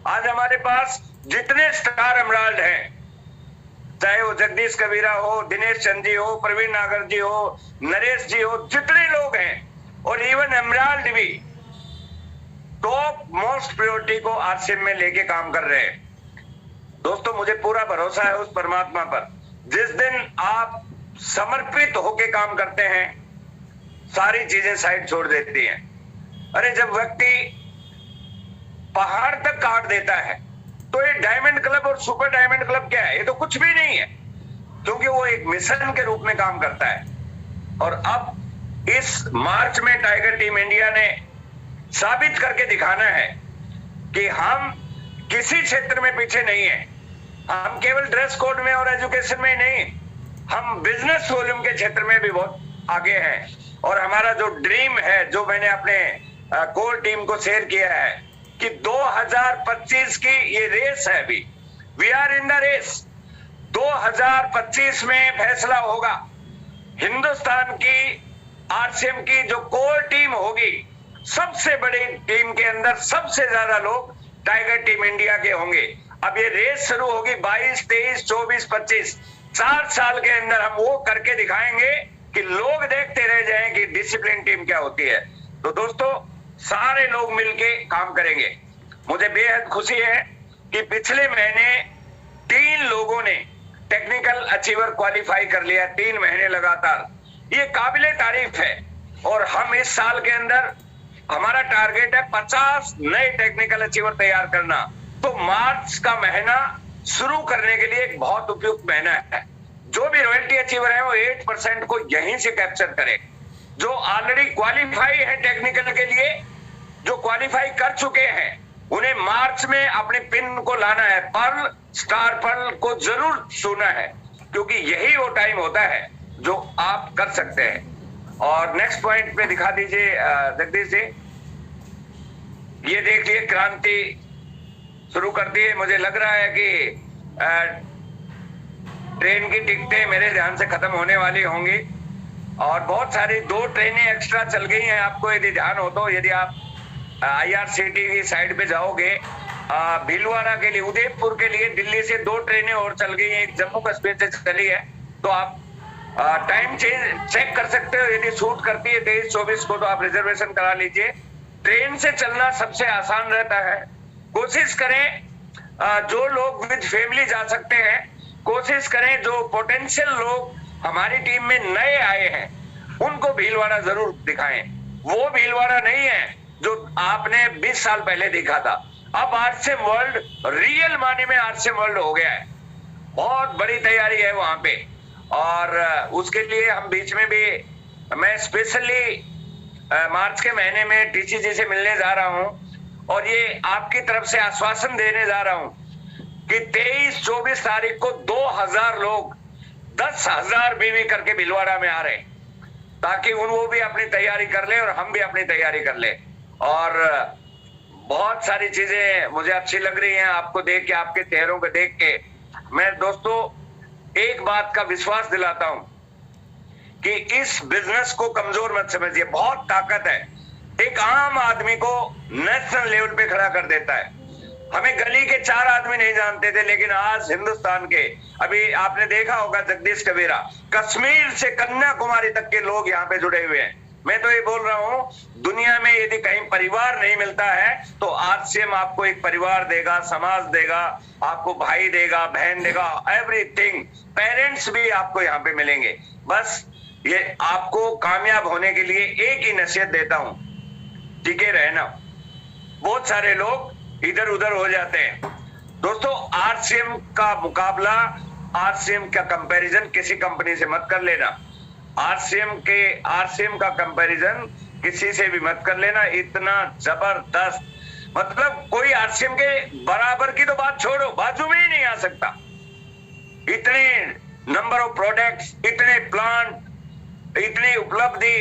आज हमारे पास जितने स्टार एमराल्ड हैं, चाहे वो जगदीश कबीरा हो, दिनेश चंद जी हो, प्रवीण नागर जी हो, नरेश जी हो, जितने लोग हैं, और इवन एमराल्ड भी टॉप मोस्ट प्रायोरिटी को आरसीएम में लेके काम कर रहे हैं। दोस्तों, मुझे पूरा भरोसा है उस परमात्मा पर, जिस दिन आप समर्पित होके काम करते हैं, सारी चीजें साइड छोड़ देती हैं। अरे जब व्यक्ति पहाड़ तक काट देता है तो ये डायमंड क्लब और सुपर डायमंड क्लब क्या है? ये तो कुछ भी नहीं है, क्योंकि वो एक मिशन के रूप में काम करता है। और अब इस मार्च में टाइगर टीम इंडिया ने साबित करके दिखाना है कि हम किसी क्षेत्र में पीछे नहीं है। हम केवल ड्रेस कोड में और एजुकेशन में ही नहीं, हम बिजनेस वॉल्यूम के क्षेत्र में भी बहुत आगे हैं। और हमारा जो ड्रीम है, जो मैंने अपने कोर टीम को शेयर किया है कि 2025 की ये रेस है, अभी we are in the race. 2025 में फैसला होगा। हिंदुस्तान की आरसीएम की जो कोर टीम होगी, सबसे बड़ी टीम के अंदर सबसे ज्यादा लोग टाइगर टीम इंडिया के होंगे। अब ये रेस शुरू होगी 22, 23, 24, 25, 4 साल के अंदर हम वो करके दिखाएंगे कि लोग देखते रह जाएं कि डिसिप्लिन टीम क्या होती है। तो दोस्तों, सारे लोग मिलके काम करेंगे। मुझे बेहद खुशी है कि पिछले महीने 3 लोगों ने टेक्निकल अचीवर क्वालिफाई कर लिया, 3 महीने लगातार। ये काबिले तारीफ है। और हम इस साल के अंदर, हमारा टारगेट है 50 नए टेक्निकल अचीवर तैयार करना। तो मार्च का महीना शुरू करने के लिए एक बहुत उपयुक्त महीना है। जो भी रॉयल्टी अचीवर है वो 8% को यहीं से कैप्चर करे। जो ऑलरेडी क्वालिफाई है टेक्निकल के लिए, जो क्वालिफाई कर चुके हैं, उन्हें मार्च में अपने पिन को लाना है, पर्ल, स्टार पर्ल को जरूर छूना है, क्योंकि यही वो टाइम होता है जो आप कर सकते हैं। और नेक्स्ट पॉइंट पे दिखा दीजिए जगदीश जी। ये देखिए, क्रांति शुरू कर दी है। मुझे लग रहा है कि ट्रेन की टिकटें मेरे ध्यान से खत्म होने वाली होंगी और बहुत सारी 2 ट्रेनें एक्स्ट्रा चल गई हैं। आपको यदि ध्यान हो तो, यदि आप IRCTC की साइड पे जाओगे, भीलवाड़ा के लिए, उदयपुर के लिए दिल्ली से 2 ट्रेनें और चल गई हैं, एक जम्मू कश्मीर से चली है। तो आप टाइम चेक कर सकते हो। यदि शूट करती है 23-24 को तो आप रिजर्वेशन करा लीजिए। ट्रेन से चलना सबसे आसान रहता है। कोशिश करें जो लोग विद फैमिली जा सकते हैं, कोशिश करें जो पोटेंशियल लोग हमारी टीम में नए आए हैं उनको भीलवाड़ा जरूर दिखाएं। वो भीलवाड़ा नहीं है जो आपने 20 साल पहले देखा था। अब आरसीएम वर्ल्ड रियल माने में आरसीएम वर्ल्ड हो गया है। बहुत बड़ी तैयारी है वहां पे। और उसके लिए हम बीच में भी, मैं स्पेशली मार्च के महीने में टीसी जी से मिलने जा रहा हूं और ये आपकी तरफ से आश्वासन देने जा रहा हूं कि 23-24 तारीख को 2000 लोग 10,000 बीवी करके भीलवाड़ा में आ रहे हैं, ताकि वो भी अपनी तैयारी कर ले और हम भी अपनी तैयारी कर ले। और बहुत सारी चीजें मुझे अच्छी लग रही हैं आपको देख के, आपके चेहरों को देख के। मैं दोस्तों एक बात का विश्वास दिलाता हूं कि इस बिजनेस को कमजोर मत समझिए, बहुत ताकत है। एक आम आदमी को नेशनल लेवल पे खड़ा कर देता है। हमें गली के 4 आदमी नहीं जानते थे, लेकिन आज हिंदुस्तान के, अभी आपने देखा होगा जगदीश कबीरा, कश्मीर से कन्याकुमारी तक के लोग यहाँ पे जुड़े हुए हैं। मैं तो ये बोल रहा हूँ, दुनिया में यदि कहीं परिवार नहीं मिलता है तो आरसीएम आपको एक परिवार देगा, समाज देगा, आपको भाई देगा, बहन देगा, एवरीथिंग। पेरेंट्स भी आपको यहाँ पे मिलेंगे। बस ये आपको कामयाब होने के लिए एक ही नसीहत देता हूँ, टिके रहना। बहुत सारे लोग इधर उधर हो जाते हैं। दोस्तों, आरसीएम का मुकाबला, आरसीएम का कंपैरिजन किसी कंपनी से मत कर लेना। आरसीएम का कंपैरिजन किसी से भी मत कर लेना। इतना जबरदस्त, मतलब कोई आरसीएम के बराबर की तो बात छोड़ो, बाजू में ही नहीं आ सकता। इतने नंबर ऑफ प्रोडक्ट्स, इतने प्लांट, इतनी उपलब्धि,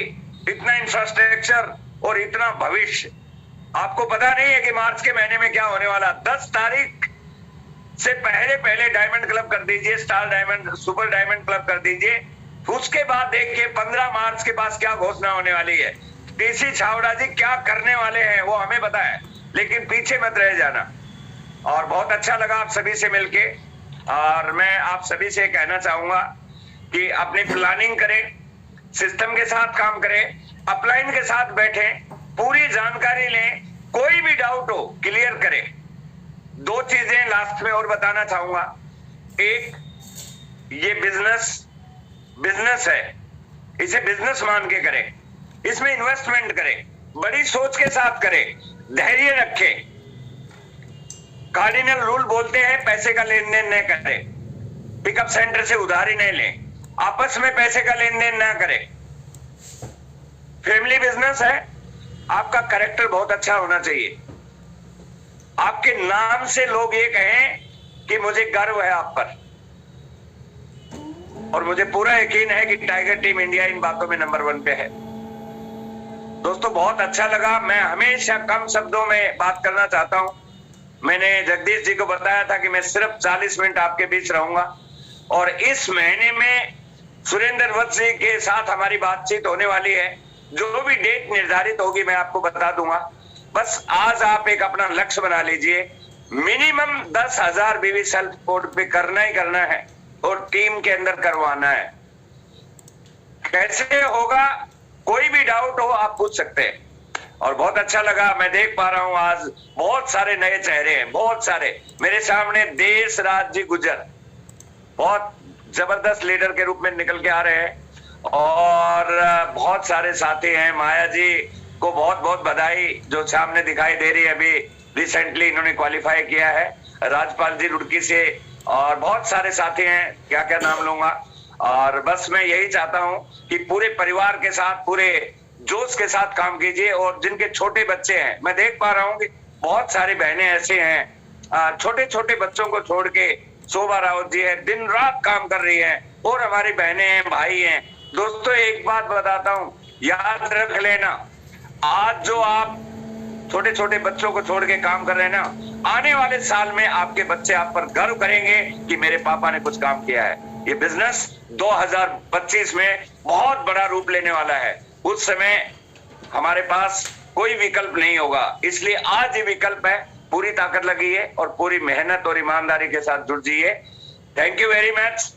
इतना इंफ्रास्ट्रक्चर और इतना भविष्य। आपको पता नहीं है कि मार्च के महीने में क्या होने वाला। 10 तारीख से पहले डायमंड क्लब कर दीजिए, star diamond, super diamond club कर दीजिए। उसके बाद देखिए 15 मार्च के पास क्या घोषणा होने वाली है। टीसी छावड़ा जी क्या करने वाले हैं वो हमें पता है, लेकिन पीछे मत रह जाना। और बहुत अच्छा लगा आप सभी से मिलके। और मैं आप सभी से कहना चाहूंगा कि अपनी प्लानिंग करें, सिस्टम के साथ काम करें, अपलाइन के साथ बैठें, पूरी जानकारी लें, कोई भी डाउट हो क्लियर करे। दो चीजें लास्ट में और बताना चाहूंगा। एक, ये बिजनेस है, इसे बिजनेस मान के करे, इसमें इन्वेस्टमेंट करे, बड़ी सोच के साथ करे, धैर्य रखे। कार्डिनल रूल बोलते हैं पैसे का लेन देन न करे, पिकअप सेंटर से उधारी नहीं ले, आपस में पैसे का लेन देन ना करे। फैमिली बिजनेस है, आपका कैरेक्टर बहुत अच्छा होना चाहिए। आपके नाम से लोग ये कहें कि मुझे गर्व है आप पर, और मुझे पूरा यकीन है कि टाइगर टीम इंडिया इन बातों में नंबर 1 पे है। दोस्तों बहुत अच्छा लगा। मैं हमेशा कम शब्दों में बात करना चाहता हूं। मैंने जगदीश जी को बताया था कि मैं सिर्फ 40 मिनट आपके बीच रहूंगा, और इस महीने में सुरेंद्र वत्स जी के साथ हमारी बातचीत होने वाली है। जो भी डेट निर्धारित होगी मैं आपको बता दूंगा। बस आज आप एक अपना लक्ष्य बना लीजिए, मिनिमम 10,000 बीवी सेल्फ कोड पे करना ही करना है और टीम के अंदर करवाना है। कैसे होगा, कोई भी डाउट हो आप पूछ सकते हैं। और बहुत अच्छा लगा, मैं देख पा रहा हूं आज बहुत सारे नए चेहरे हैं, बहुत सारे मेरे सामने। देश राज जी गुजर बहुत जबरदस्त लीडर के रूप में निकल के आ रहे हैं, और बहुत सारे साथी हैं। माया जी को बहुत बहुत बधाई, जो सामने दिखाई दे रही है, अभी रिसेंटली इन्होंने क्वालिफाई किया है। राजपाल जी रुड़की से, और बहुत सारे साथी हैं, क्या क्या नाम लूंगा। और बस मैं यही चाहता हूं कि पूरे परिवार के साथ, पूरे जोश के साथ काम कीजिए। और जिनके छोटे बच्चे हैं, मैं देख पा रहा हूं कि बहुत सारी बहनें ऐसे हैं, छोटे छोटे बच्चों को छोड़ के, शोभा रावत जी है, दिन रात काम कर रही है, और हमारी बहनें हैं, भाई हैं। दोस्तों एक बात बताता हूं, याद रख लेना, आज जो आप छोटे छोटे बच्चों को छोड़ के काम कर रहे हैं ना, आने वाले साल में आपके बच्चे आप पर गर्व करेंगे कि मेरे पापा ने कुछ काम किया है। ये बिजनेस 2025 में बहुत बड़ा रूप लेने वाला है। उस समय हमारे पास कोई विकल्प नहीं होगा, इसलिए आज ये विकल्प है। पूरी ताकत लगिए और पूरी मेहनत और ईमानदारी के साथ जुड़ जाइए। Thank you very much,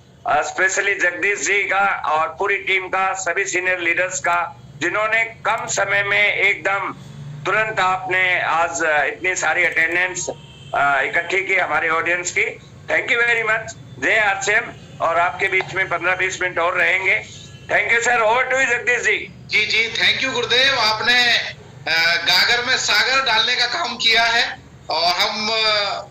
specially Jagdish ji का और पूरी टीम का, सभी सीनियर लीडर्स का, जिन्होंने कम समय में एकदम तुरंत आपने आज इतनी सारी अटेंडेंस इकट्ठी की हमारे ऑडियंस की। Thank you very much. जय आरसीएम। और आपके बीच में 15-20 मिनट और रहेंगे। Thank you sir. Over to you Jagdish ji. जी जी, थैंक यू गुरुदेव। आपने गागर में सागर डालने का काम किया है, और हम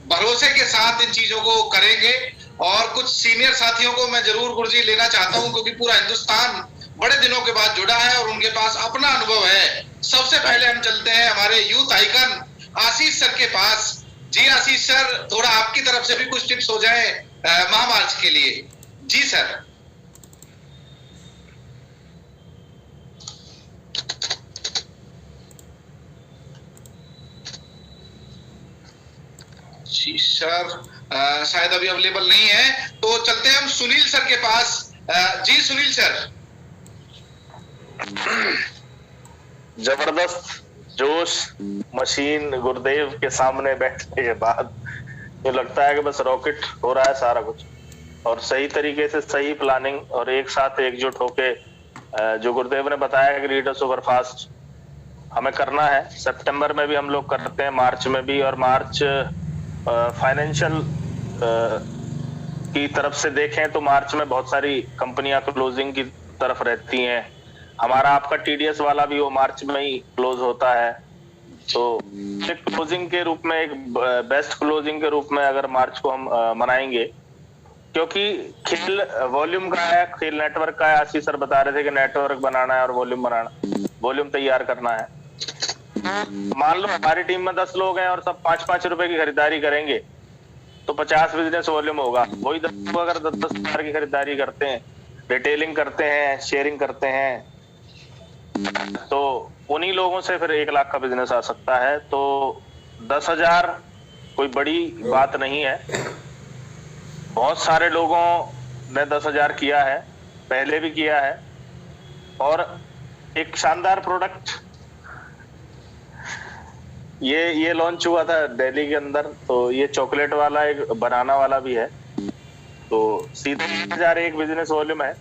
भरोसे के साथ इन चीजों को करेंगे। और कुछ सीनियर साथियों को मैं जरूर गुरुजी लेना चाहता हूं, क्योंकि पूरा हिंदुस्तान बड़े दिनों के बाद जुड़ा है और उनके पास अपना अनुभव है। सबसे पहले हम चलते हैं हमारे यूथ आइकन आशीष सर के पास। जी आशीष सर, थोड़ा आपकी तरफ से भी कुछ टिप्स हो जाए महामार्च के लिए। जी सर। जी सर, शायद अभी अवेलेबल नहीं है, तो चलते हैं हम सुनील सर के पास। जी सुनील सर। जबरदस्त जोश मशीन गुरुदेव के सामने बैठने के बाद ये लगता है कि बस रॉकेट हो रहा है सारा कुछ, और सही तरीके से सही प्लानिंग और एक साथ एकजुट होके जो गुरुदेव ने बताया कि लीडर सुपर फास्ट हमें करना है। सितंबर में भी हम लोग करते हैं, मार्च में भी। और मार्च फाइनेंशियल की तरफ से देखें तो मार्च में बहुत सारी कंपनियां क्लोजिंग की तरफ रहती हैं। हमारा आपका टीडीएस वाला भी वो मार्च में ही क्लोज होता है। तो एक क्लोजिंग के रूप में, एक बेस्ट क्लोजिंग के रूप में अगर मार्च को हम मनाएंगे, क्योंकि खेल वॉल्यूम का है, खेल नेटवर्क का है। आशीष सर बता रहे थे कि नेटवर्क बनाना है और वॉल्यूम बनाना, वॉल्यूम तैयार करना है। मान लो हमारी टीम में 10 लोग हैं और सब 5-5 रुपए की खरीदारी करेंगे, तो 50 बिजनेस वॉल्यूम होगा। वही 10 लोग अगर 10 हजार की खरीदारी करते हैं, रिटेलिंग करते हैं, शेयरिंग करते हैं, तो उन्हीं लोगों से फिर 1 लाख का बिजनेस आ सकता है। तो 10,000 कोई बड़ी बात नहीं है। बहुत सारे लोगों ने 10,000 किया है, पहले भी किया है। और एक शानदार प्रोडक्ट ये लॉन्च हुआ था दिल्ली के अंदर, तो ये चॉकलेट वाला, एक बनाना वाला भी है। तो सीधे 1,000 एक बिजनेस वॉल्यूम है।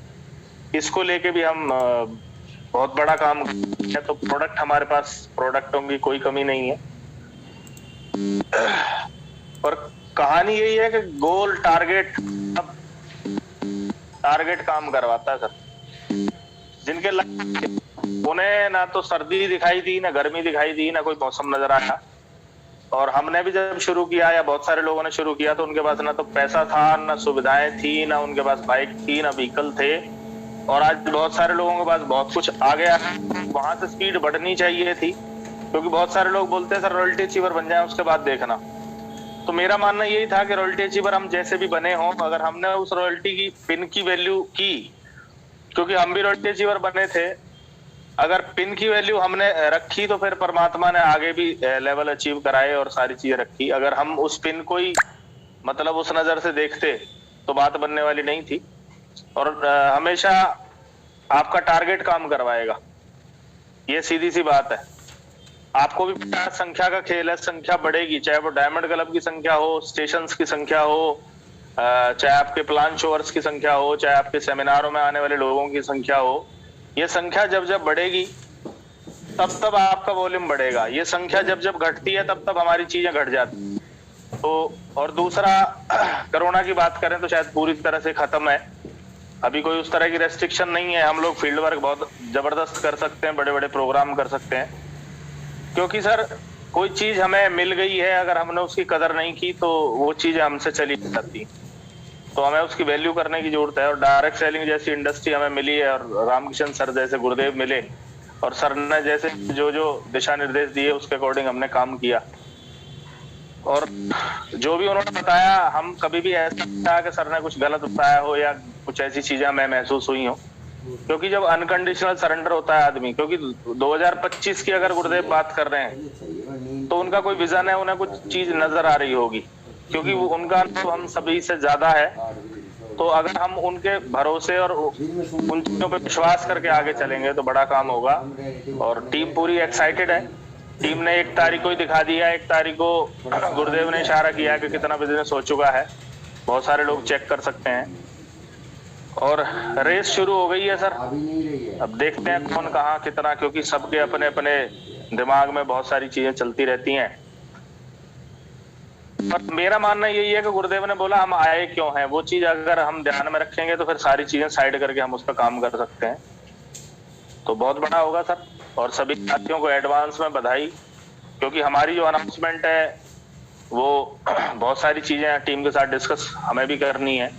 इसको लेके भी हम बहुत बड़ा काम है। तो प्रोडक्ट हमारे पास, प्रोडक्टों की कोई कमी नहीं है। और कहानी यही है कि गोल टारगेट काम करवाता है सर। जिनके उन्हें ना तो सर्दी दिखाई दी, ना गर्मी दिखाई दी, ना कोई मौसम नजर आया। और हमने भी जब शुरू किया या बहुत सारे लोगों ने शुरू किया तो उनके पास ना तो पैसा था, ना सुविधाएं थी, ना उनके पास बाइक थी, ना व्हीकल थे। और आज बहुत सारे लोगों के पास बहुत कुछ आ गया। वहां से स्पीड बढ़नी चाहिए थी, क्योंकि बहुत सारे लोग बोलते हैं सर रॉयल्टी अचीवर बन जाए उसके बाद देखना। तो मेरा मानना यही था कि रॉयल्टी अचीवर हम जैसे भी बने हों, अगर हमने उस रॉयल्टी की पिन की वैल्यू की, क्योंकि हम भी रॉयल्टी अचीवर बने थे, अगर पिन की वैल्यू हमने रखी तो फिर परमात्मा ने आगे भी लेवल अचीव कराए और सारी चीजें रखी। अगर हम उस पिन को ही मतलब उस नजर से देखते तो बात बनने वाली नहीं थी। और हमेशा आपका टारगेट काम करवाएगा, ये सीधी सी बात है। आपको भी पता संख्या का खेल है, संख्या बढ़ेगी, चाहे वो डायमंड क्लब की संख्या हो, स्टेशंस की संख्या हो, चाहे आपके प्लान शोअर्स की संख्या हो, चाहे आपके सेमिनारों में आने वाले लोगों की संख्या हो। ये संख्या जब जब बढ़ेगी तब तब आपका वॉल्यूम बढ़ेगा। ये संख्या जब जब घटती है तब तब हमारी चीजें घट जाती। तो और दूसरा, कोरोना की बात करें तो शायद पूरी तरह से खत्म है, अभी कोई उस तरह की रेस्ट्रिक्शन नहीं है। हम लोग फील्ड वर्क बहुत जबरदस्त कर सकते हैं, बड़े बड़े प्रोग्राम कर सकते हैं। क्योंकि सर कोई चीज हमें मिल गई है, अगर हमने उसकी कदर नहीं की तो वो चीजें हमसे चली जाती, तो हमें उसकी वैल्यू करने की जरूरत है। और डायरेक्ट सेलिंग जैसी इंडस्ट्री हमें मिली है, और रामकिशन सर जैसे गुरुदेव मिले, और सर ने जैसे जो जो दिशा निर्देश दिए उसके अकॉर्डिंग हमने काम किया। और जो भी उन्होंने बताया, हम कभी भी ऐसा नहीं कि सर ने कुछ गलत बताया हो या कुछ ऐसी चीजें हमें महसूस हुई हो। क्योंकि जब अनकंडीशनल सरेंडर होता है आदमी, क्योंकि 2025 की अगर गुरुदेव बात कर रहे हैं तो उनका कोई विजन है, उन्हें कुछ चीज नजर आ रही होगी, क्योंकि उनका अनुभव हम सभी से ज्यादा है। तो अगर हम उनके भरोसे और उन चीजों पे विश्वास करके आगे चलेंगे तो बड़ा काम होगा। और टीम पूरी एक्साइटेड है। टीम ने 1 तारीख को ही दिखा दिया, 1 तारीख को गुरुदेव ने इशारा किया कि कितना बिजनेस हो चुका है, बहुत सारे लोग चेक कर सकते हैं। और रेस शुरू हो गई है सर, अब देखते हैं कौन कहाँ कितना, क्योंकि सबके अपने अपने दिमाग में बहुत सारी चीजें चलती रहती हैं। पर मेरा मानना यही है कि गुरुदेव ने बोला हम आए क्यों हैं, वो चीज अगर हम ध्यान में रखेंगे तो फिर सारी चीजें साइड करके हम उस पर काम कर सकते हैं, तो बहुत बड़ा होगा सर। और सभी साथियों को एडवांस में बधाई, क्योंकि हमारी जो अनाउंसमेंट है वो बहुत सारी चीजें टीम के साथ डिस्कस हमें भी करनी है।